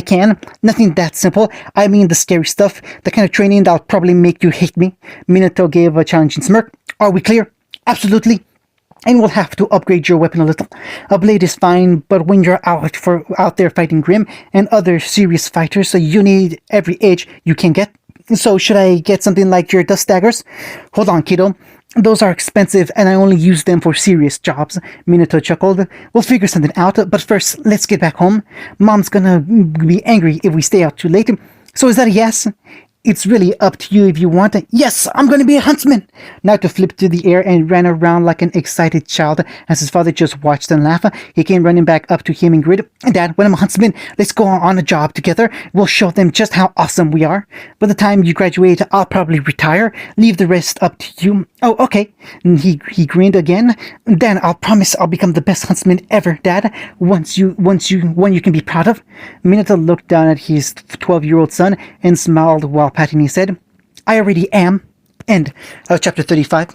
can. Nothing that simple. I mean the scary stuff. The kind of training that'll probably make you hate me. Minato gave a challenging smirk. Are we clear? Absolutely. And we'll have to upgrade your weapon a little. A blade is fine, but when you're out there fighting Grim and other serious fighters, you need every edge you can get. So should I get something like your dust daggers? Hold on, kiddo. Those are expensive, and I only use them for serious jobs. Minato chuckled. We'll figure something out, but first, let's get back home. Mom's gonna be angry if we stay out too late. So is that a yes? It's really up to you if you want. Yes, I'm going to be a huntsman. Naruto flipped through the air and ran around like an excited child as his father just watched and laughed. He came running back up to him and grinned. Dad, when I'm a huntsman, let's go on a job together. We'll show them just how awesome we are. By the time you graduate, I'll probably retire. Leave the rest up to you. Oh, okay. And he grinned again. Then I'll promise I'll become the best huntsman ever, Dad. One you can be proud of. Minato looked down at his 12-year-old son and smiled while patting his head. I already am. End of chapter 35.